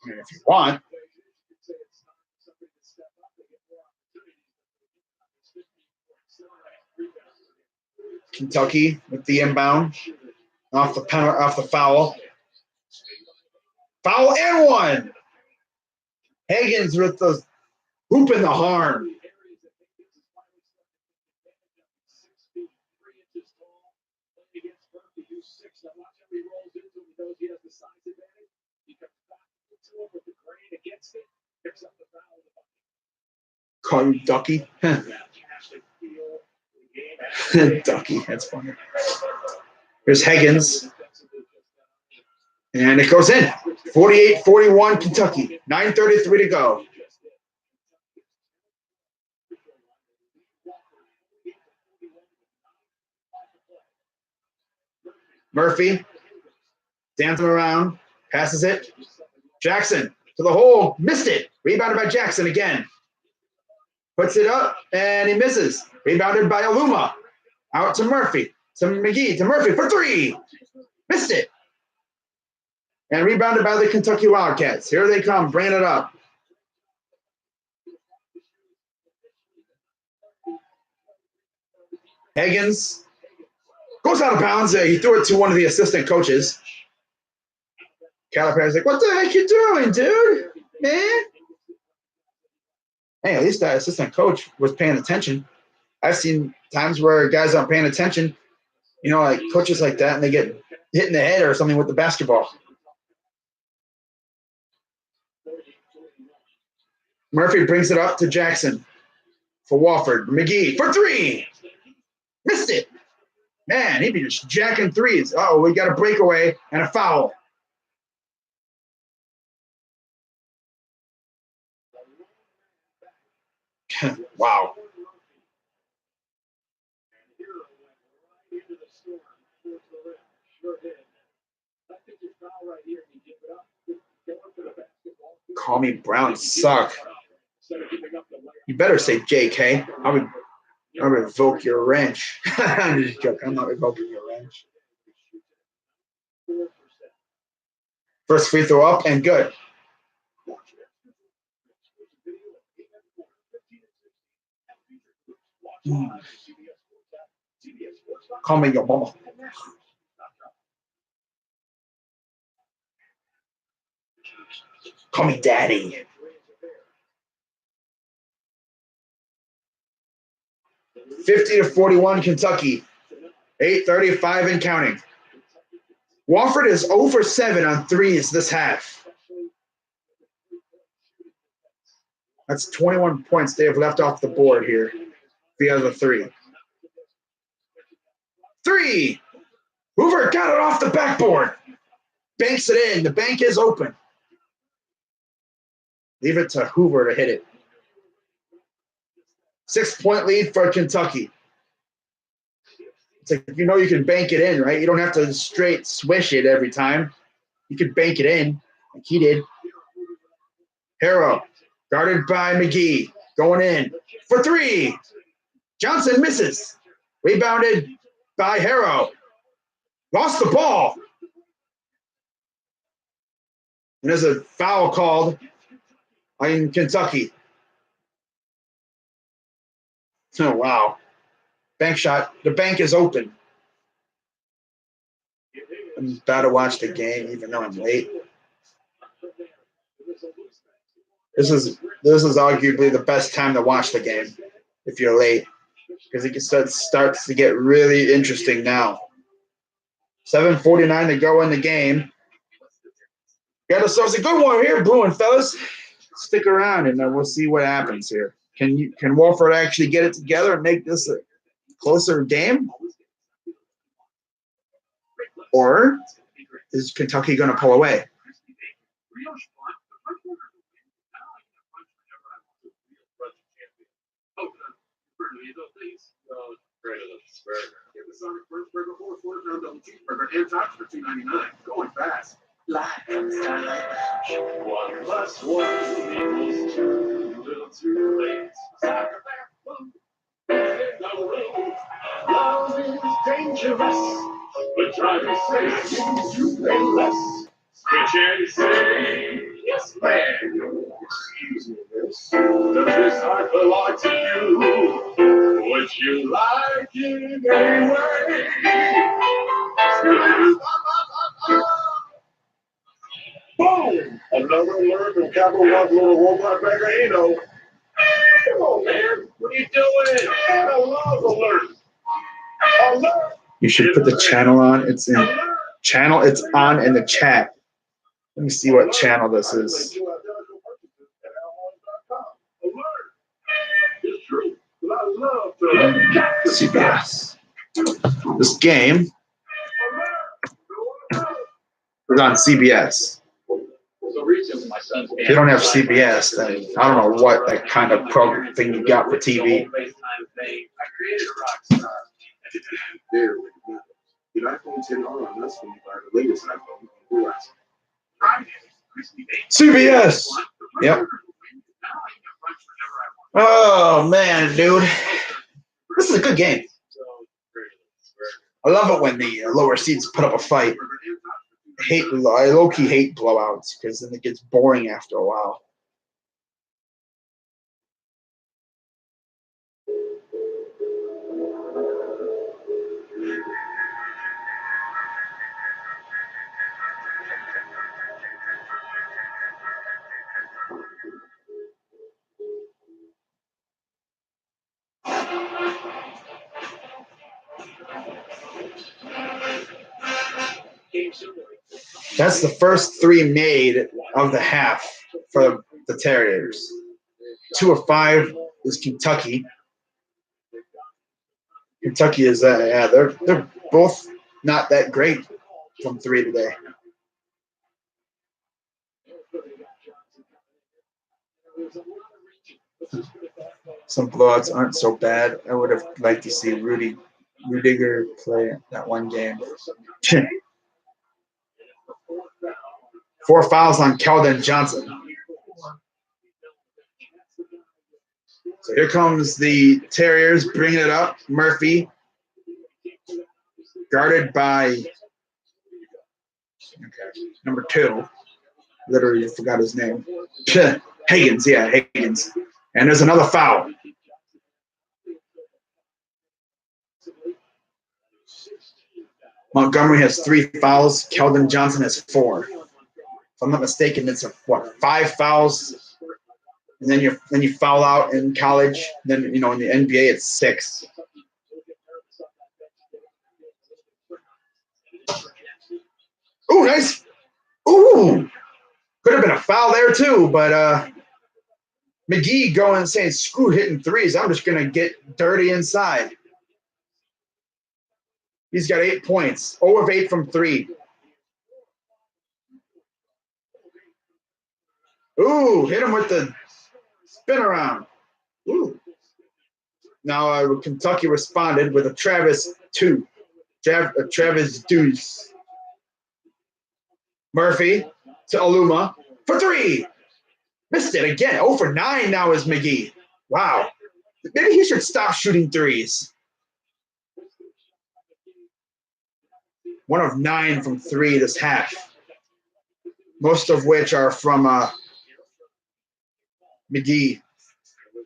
I mean, if you want. Kentucky with the inbound. Off the foul. Foul and 1. Higgins with the hoop in the horn. Call you Ducky. Ducky, that's funny. Here's Higgins. And it goes in. 48-41 Kentucky. 9:33 to go. Murphy dancing around, passes it. Jackson to the hole, missed it. Rebounded by Jackson again. Puts it up, and he misses. Rebounded by Aluma. Out to Murphy, to McGee, to Murphy for three. Missed it. And rebounded by the Kentucky Wildcats. Here they come, bringing it up. Higgins goes out of bounds. He threw it to one of the assistant coaches. Calipari's like, what the heck you doing, dude? Man? Hey, at least that assistant coach was paying attention. I've seen times where guys aren't paying attention, like coaches like that, and they get hit in the head or something with the basketball. Murphy brings it up to Jackson for Wofford. McGee for three. Missed it. Man, he'd be just jacking threes. Oh, we got a breakaway and a foul. Wow. Call me Brown suck. You better say JK. I'll revoke your wrench. I'm just joking. I'm not revoking your wrench. First free throw up and good. Call me your mama. Call me daddy. (50-41) Kentucky. 8:35 and counting. Wofford is 0 for 7 on threes this half. That's 21 points they have left off the board here via the three. Three! Hoover got it off the backboard. Banks it in. The bank is open. Leave it to Hoover to hit it. 6-point lead for Kentucky. It's like, you can bank it in, right? You don't have to straight swish it every time. You could bank it in, like he did. Harrow, guarded by McGee, going in for three. Johnson misses. Rebounded by Harrow. Lost the ball. And there's a foul called in Kentucky. Oh, wow. Bank shot. The bank is open. I'm about to watch the game, even though I'm late. This is arguably the best time to watch the game if you're late, because it starts to get really interesting now. 7:49 to go in the game. Got ourselves a good one here, Bruin fellas. Stick around and we'll see what happens here. Can Wofford actually get it together and make this a closer game? Or is Kentucky going to pull away? Going fast. Live from Starlight Lounge. 1 + 1 equals 2. Little too late. Love is dangerous, but driving safe means you pay less. Switch and say, yes, man. Excuse me, miss. Does this heart belong to you? Would you like it anyway? Boom! Another alert from Capital One little robot bagger, Come on, man. What are you doing? A love alert. Alert. You should put the channel on. It's on in the chat. Let me see what channel this is. It's true. A lot of CBS. This game is on CBS. So recently, my son's If you don't have CBS, then I don't know what that kind of program thing you got for TV. I created a rock star. There, the iPhone 10R on us when you buy the latest iPhone on US. CBS. Yep. Oh man, dude, this is a good game. I love it when the lower seeds put up a fight. I low-key hate blowouts because then it gets boring after a while. That's the first three made of the half for the Terriers. 2 of 5 is Kentucky. Kentucky is they're both not that great from 3 today. Some blowouts aren't so bad. I would have liked to see Rudiger play that one game. 4 fouls on Keldon Johnson. So here comes the Terriers bringing it up. Murphy, guarded by number 2. Literally forgot his name. Higgins, yeah, Higgins. And there's another foul. Montgomery has 3 fouls. Keldon Johnson has 4. If I'm not mistaken, it's 5 fouls, and then you foul out in college. Then in the NBA it's 6. Ooh, nice. Ooh, could have been a foul there too, but McGee going and saying, "Screw hitting threes. I'm just gonna get dirty inside." He's got 8 points. 0 of 8 from 3. Ooh, hit him with the spin around. Ooh. Now Kentucky responded with a Travis 2. Travis Deuce. Murphy to Aluma for 3. Missed it again. 0 for 9 now is McGee. Wow. Maybe he should stop shooting threes. 1 of 9 from 3 this half. Most of which are from McGee.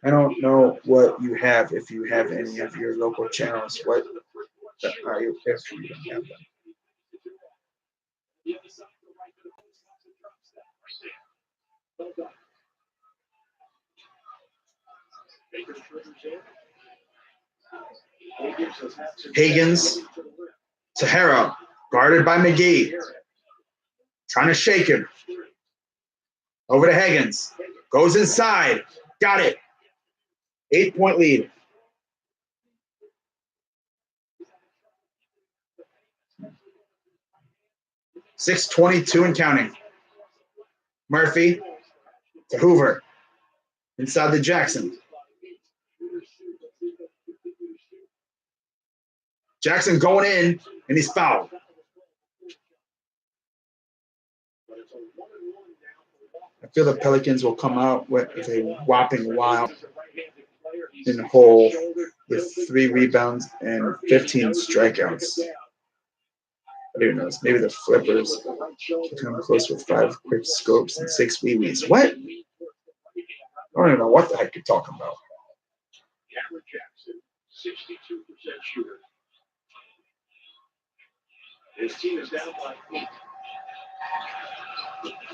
I don't know what you have, if you have any of your local channels. What are you, if you don't have them? Higgins to Harrow, guarded by McGee. Trying to shake him. Over to Higgins. Goes inside. Got it. 8-point lead. .622 and counting. Murphy to Hoover. Inside the Jackson. Jackson going in, and he's fouled. I feel the Pelicans will come out with a whopping wow in the hole with 3 rebounds and 15 strikeouts. I don't know. Maybe the Flippers come close with 5 quick scopes and 6 wee-wees. What? I don't even know what the heck you're talking about. Jackson, 62% shooter. His team is down by 8.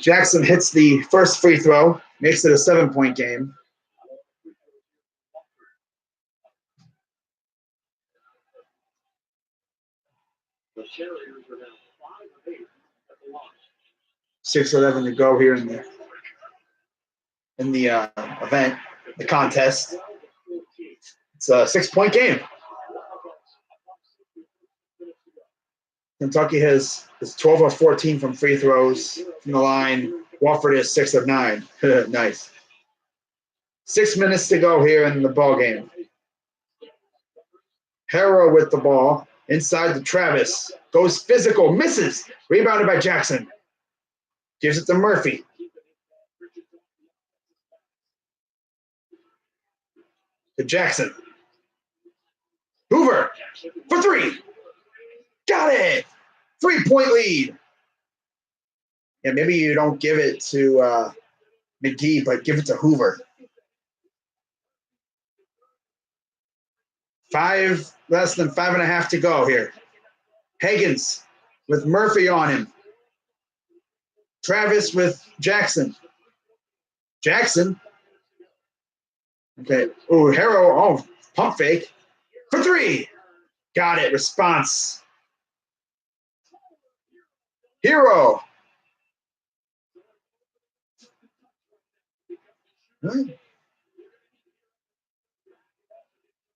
Jackson hits the first free throw, makes it a 7-point game. The Terriers are now 5 of 8 at the launch. 6:11 to go here in the event, the contest. It's a 6-point game. Kentucky is 12 of 14 from free throws from the line. Wofford is 6 of 9. Nice. 6 minutes to go here in the ball game. Harrow with the ball inside to Travis. Goes physical, misses. Rebounded by Jackson. Gives it to Murphy. To Jackson. Hoover for 3. Got it. 3-point lead. Yeah, maybe you don't give it to McGee, but give it to Hoover. Less than 5.5 to go here. Higgins with Murphy on him. Travis with Jackson. Jackson. Okay. Oh, Harrow. Oh, pump fake. For 3. Got it. Response. Hero.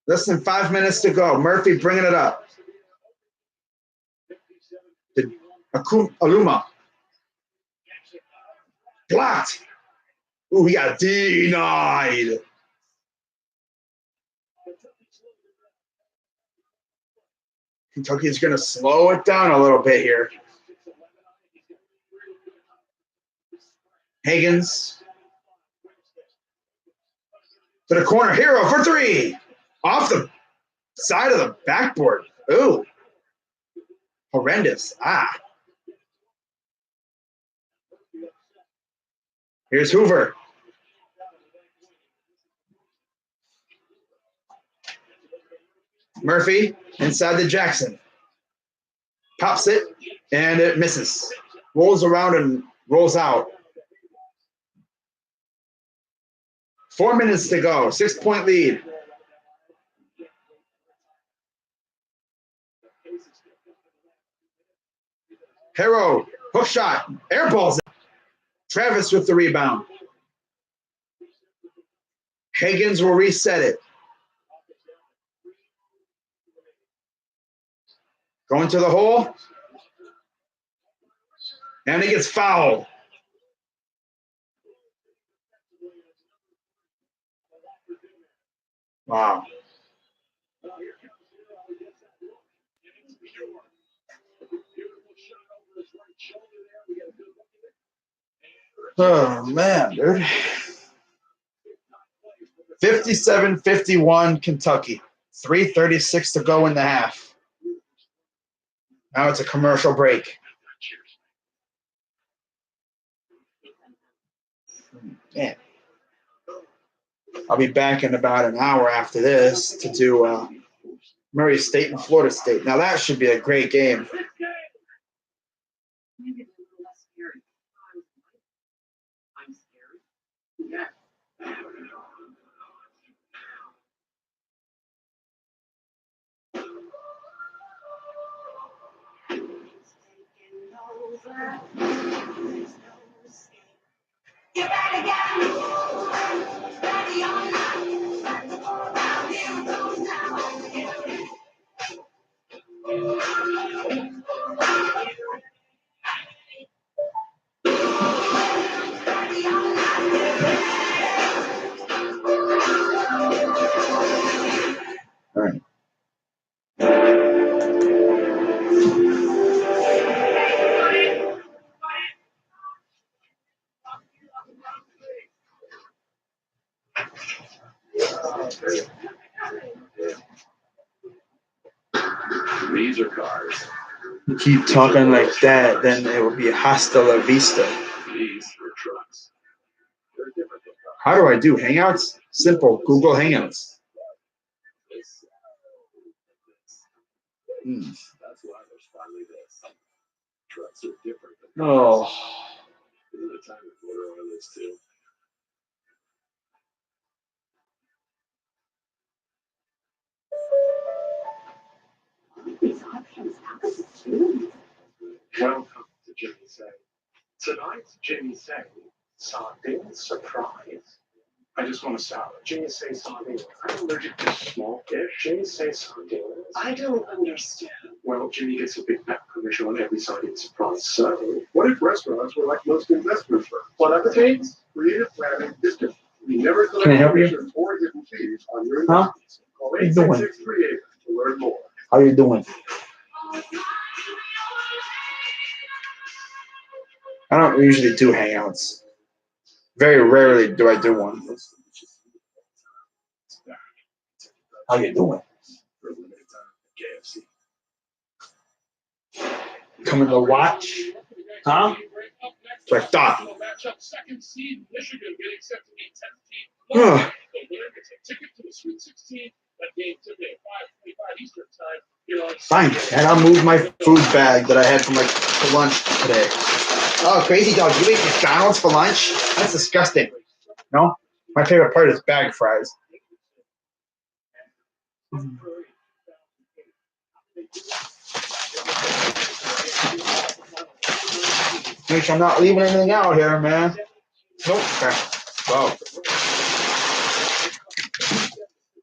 Less than 5 minutes to go. Murphy bringing it up. Aluma. Blocked. Ooh, he got denied. Kentucky's going to slow it down a little bit here. Higgins. To the corner. Hero for 3. Off the side of the backboard. Ooh. Horrendous. Here's Hoover. Murphy inside to Jackson. Pops it, and it misses. Rolls around and rolls out. 4 minutes to go. 6-point lead. Harrow, hook shot, air balls it. Travis with the rebound. Higgins will reset it. Going to the hole. And he gets fouled. Wow. Oh, man, dude. 57-51 Kentucky. 3:36 to go in the half. Now it's a commercial break. Man. I'll be back in about an hour after this to do Murray State and Florida State. Now that should be a great game. You better get moving, ready or not. Now here goes now. Ready or not. All right. These are cars. You keep talking like that, then it will be hasta la vista. These are trucks. They're different than cars. How do I do Hangouts? Simple. Google Hangouts. That's why there's finally this. Trucks are different than Oh. cars. Isn't it time to order one of those too? Welcome to Jimmy Say. Tonight's Jimmy Say, something surprise. I just want a salad. Jay say something. I'm allergic to small fish. Jay say something. I don't understand. Well, Jimmy gets a big pack commission on every sardines prawn. So, what if restaurants were like most investment firms? What appetites? Creative planning, distance. We never Can I help you? commission or hidden fees on your Huh? investments. Call How you doing? 866 to learn more. How you doing? I don't usually do hangouts. Very rarely do I do one. How you doing? For a limited time, KFC. Coming to watch? Huh? So I thought. Second seed Michigan getting set to meet 10th seed. Ugh. The winner gets a ticket to the Sweet 16. That game today, 5:25 Eastern time. Here on Fine. And I'll move my food bag that I had for lunch today. Oh, crazy dog. You ate McDonald's for lunch? That's disgusting. No? My favorite part is bag fries. Make sure I'm not leaving anything out here, man. Nope. Okay. Whoa.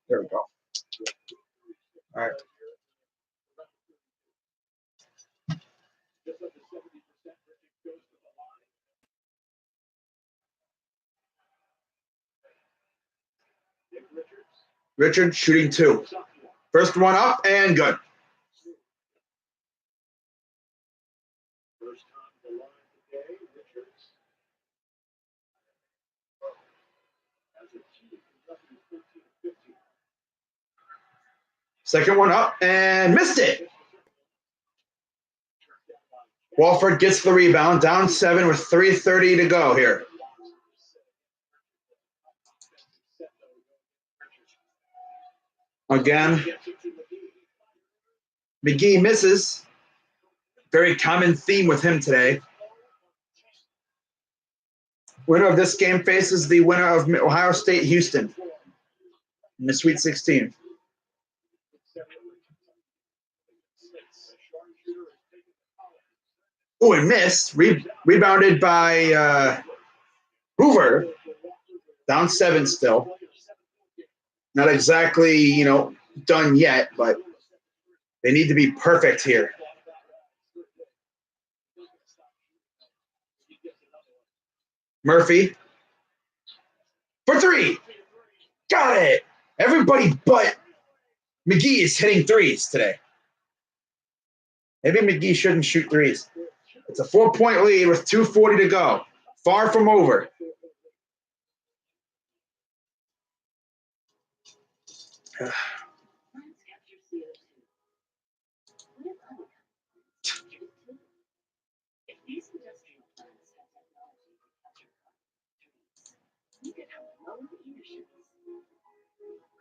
There we go. All right. Richard shooting 2. First one up and good. First time to the line today, Richards. As a team, Kentucky 13-15. Second one up and missed it. Wofford gets the rebound, down 7 with 3:30 to go here. Again, McGee misses. Very common theme with him today. Winner of this game faces the winner of Ohio State Houston in the Sweet 16. Oh, and missed. Rebounded by Hoover. Down 7 still. Not exactly, done yet, but they need to be perfect here. Murphy for 3. Got it. Everybody but McGee is hitting threes today. Maybe McGee shouldn't shoot threes. It's a 4-point lead with 2:40 to go. Far from over.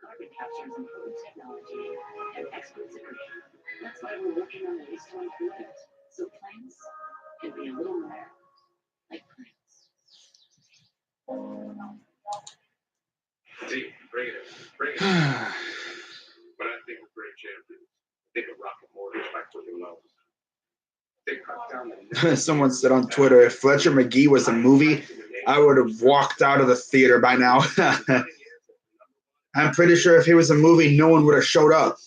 Carbon capture is improved technology, and experts agree. That's why we're working on ways to improve it, so plants can be a little more like plants. See, bring it in. Bring it in. But I think we're great champions. Think of rocket mortgage by flipping loans. They cut down the Someone said on Twitter, if Fletcher McGee was a movie, I would have walked out of the theater by now. I'm pretty sure if he was a movie, no one would have showed up.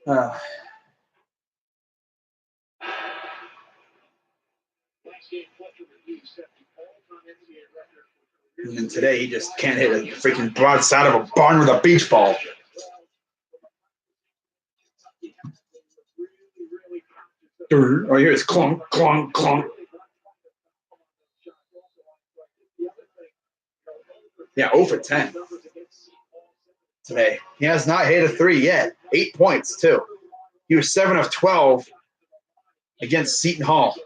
And then today, he just can't hit a freaking broadside of a barn with a beach ball. Oh, here's clunk, clunk, clunk. Yeah, 0 for 10 today. He has not hit a 3 yet. 8 points, too. He was 7 of 12 against Seton Hall.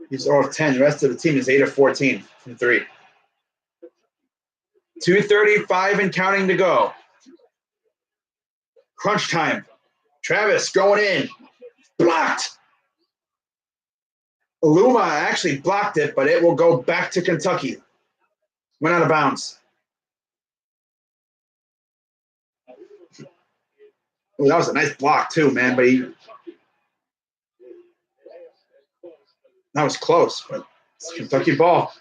He's 0 of 10. The rest of the team is 8 of 14 from 3. 2:35 and counting to go. Crunch time. Travis going in. Blocked. Luma actually blocked it, but it will go back to Kentucky. Went out of bounds. Oh, that was a nice block too, man. But that was close, but it's Kentucky ball.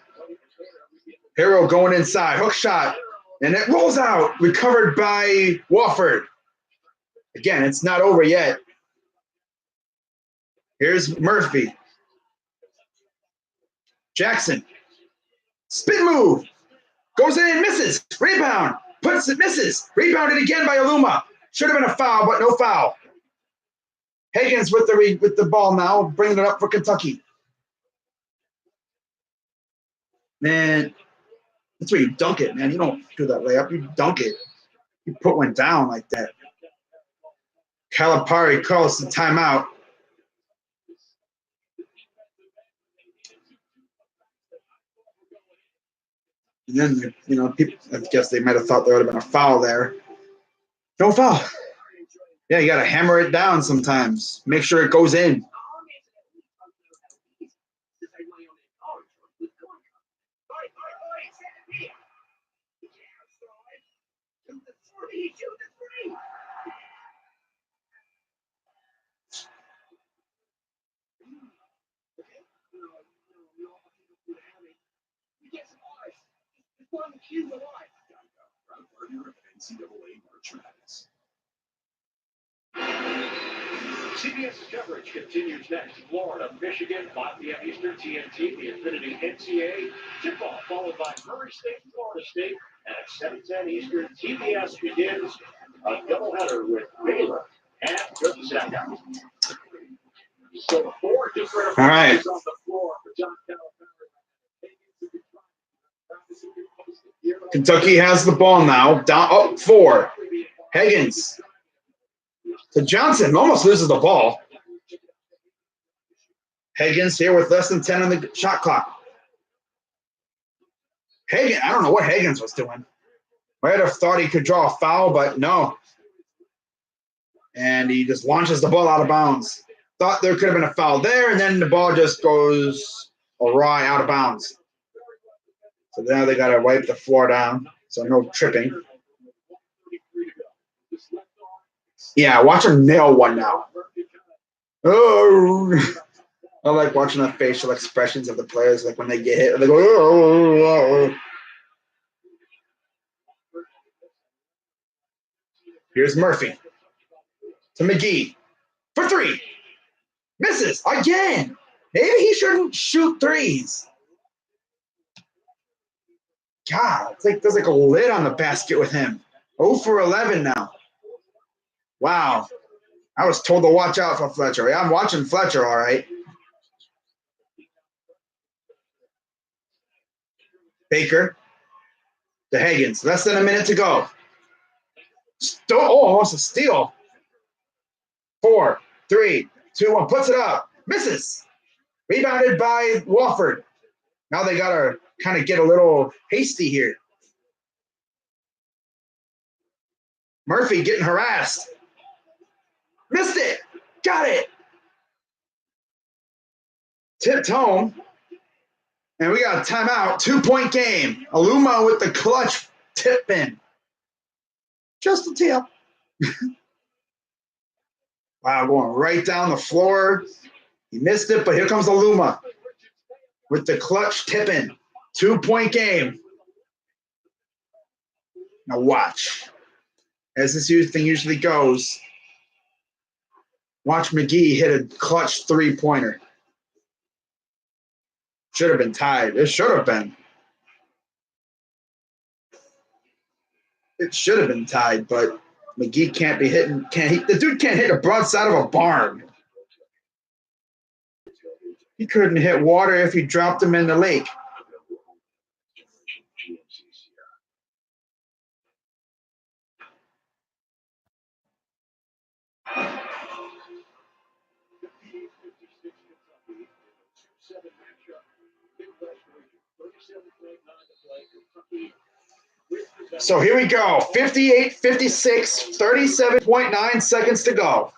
Harrow going inside, hook shot, and it rolls out. Recovered by Wofford. Again, it's not over yet. Here's Murphy. Jackson. Spin move. Goes in, misses. Rebound. Puts it, misses. Rebounded again by Aluma. Should have been a foul, but no foul. Higgins with the ball now, bringing it up for Kentucky. Man, that's where you dunk it, man. You don't do that layup. You dunk it. You put one down like that. Calipari calls the timeout. And then, people, I guess they might have thought there would have been a foul there. No foul. Yeah, you got to hammer it down sometimes. Make sure it goes in. NCAA March Madness. CBS's coverage continues next. Florida, Michigan, 5 p.m. Eastern, TNT, the Infinity NCAA tip-off, followed by Murray State, Florida State, and at 7:10 Eastern, TBS begins a doubleheader with Baylor and Gonzaga. So 4 different All right. on the floor for John Calipari. Kentucky has the ball now. Down up 4. Higgins to Johnson. Almost loses the ball. Higgins here with less than 10 on the shot clock. Higgins, I don't know what Higgins was doing. Might have thought he could draw a foul, but no. And he just launches the ball out of bounds. Thought there could have been a foul there, and then the ball just goes awry out of bounds. So now they got to wipe the floor down, so no tripping. Yeah, watch him nail one now. Oh, I like watching the facial expressions of the players, like when they get hit, they go, oh. Here's Murphy to McGee for 3. Misses again. Maybe he shouldn't shoot threes. God, it's like there's like a lid on the basket with him. 0 for 11 now. Wow. I was told to watch out for Fletcher. Yeah, I'm watching Fletcher, all right. Baker to Higgins. Less than a minute to go. Almost a steal. 4, 3, 2, 1. Puts it up. Misses. Rebounded by Wofford. Now they got to kind of get a little hasty here. Murphy getting harassed. Missed it. Got it. Tipped home. And we got a timeout. 2-point game. Aluma with the clutch tip in. Just a tip. Wow, going right down the floor. He missed it, but here comes Aluma with the clutch tip in. 2-point game. Now watch. As this thing usually goes, watch McGee hit a clutch 3-pointer. Should have been tied. It should have been. It should have been tied, but McGee can't be hitting. The dude can't hit a broadside of a barn. He couldn't hit water if he dropped him in the lake. So here we go. 58-56, 37.9 seconds to go.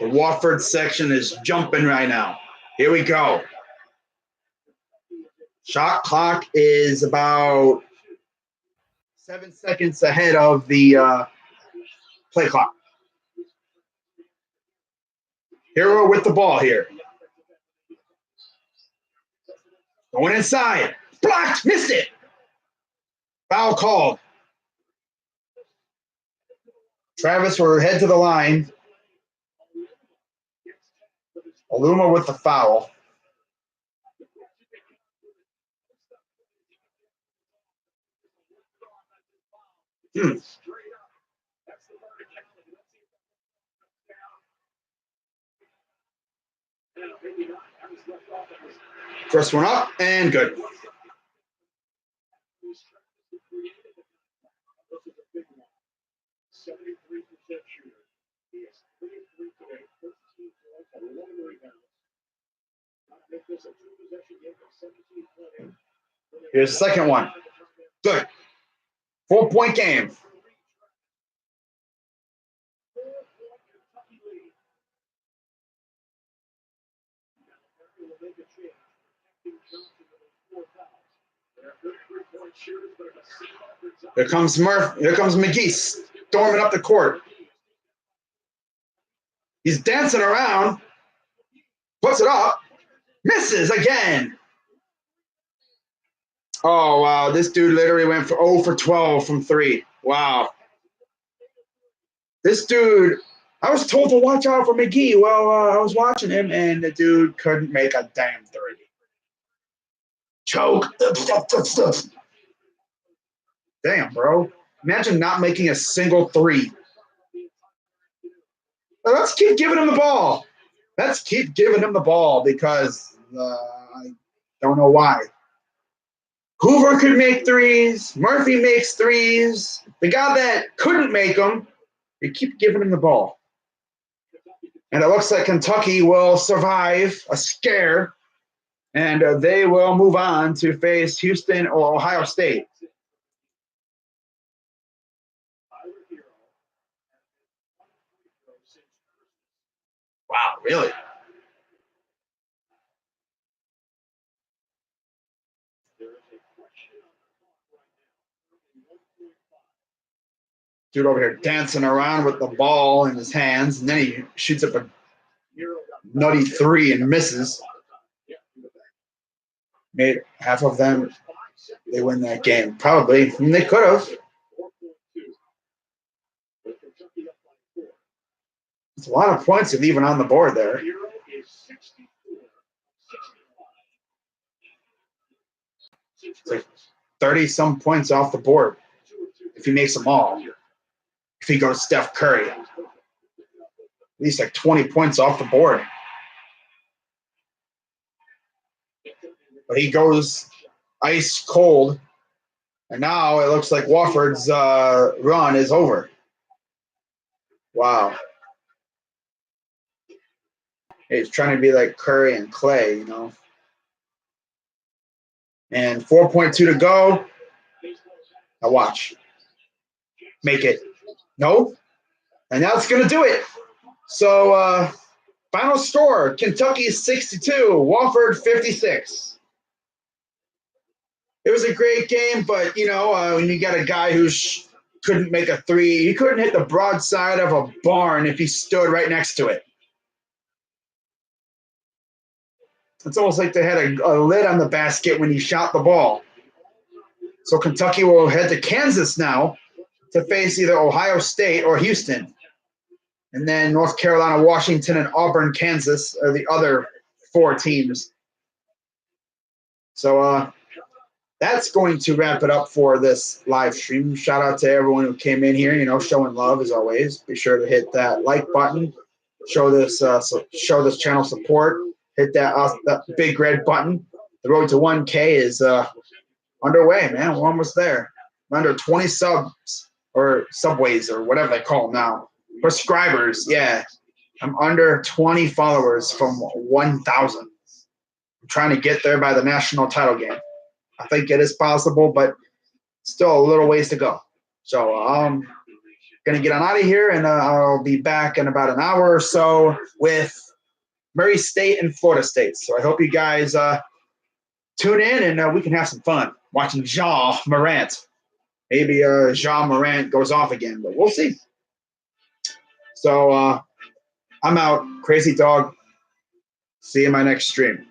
The Wofford section is jumping right now. Here we go. Shot clock is about 7 seconds ahead of the play clock. Hero with the ball here. Going inside. Blocked. Missed it. Foul called. Travis will head to the line. Aluma with the foul. First one up and good. Here's the second one. Good. 4-point game. Here comes Murph. Here comes McGee storming up the court. He's dancing around. Puts it up. Misses again. Oh, wow. This dude literally went for 0 for 12 from 3. Wow. This dude, I was told to watch out for McGee. Well, I was watching him, and the dude couldn't make a damn 3. Choke. Damn, bro. Imagine not making a single 3. Let's keep giving him the ball. Let's keep giving him the ball because I don't know why. Hoover could make 3s. Murphy makes 3s. The guy that couldn't make them, they keep giving him the ball. And it looks like Kentucky will survive a scare, and they will move on to face Houston or Ohio State. Wow, really? Dude over here dancing around with the ball in his hands, and then he shoots up a nutty 3 and misses. Made half of them, they win that game. Probably. I mean, they could have. It's a lot of points leaving on the board there. It's like 30-some points off the board if he makes them all. If he goes Steph Curry. At least like 20 points off the board. But he goes ice cold. And now it looks like Wofford's run is over. Wow. He's trying to be like Curry and Clay, you know. And 4.2 to go. Now watch. Make it. No. And that's going to do it. So, final score, Kentucky 62, Wofford 56. It was a great game, but, you know, when you got a guy who couldn't make a 3, he couldn't hit the broadside of a barn if he stood right next to it. It's almost like they had a lid on the basket when he shot the ball. So Kentucky will head to Kansas now to face either Ohio State or Houston. And then North Carolina, Washington, and Auburn, Kansas are the other 4 teams. So that's going to wrap it up for this live stream. Shout out to everyone who came in here, you know, showing love as always. Be sure to hit that like button. Show this channel support. Hit that big red button. The road to 1K is underway, man. We're almost there. We're under 20 subs or subways or whatever they call them now. Subscribers, yeah. I'm under 20 followers from 1,000. I'm trying to get there by the national title game. I think it is possible, but still a little ways to go. So I'm going to get on out of here, and I'll be back in about an hour or so with Murray State and Florida State. So I hope you guys tune in, and we can have some fun watching Ja Morant. Maybe Ja Morant goes off again, but we'll see. So I'm out. Crazy Dog. See you in my next stream.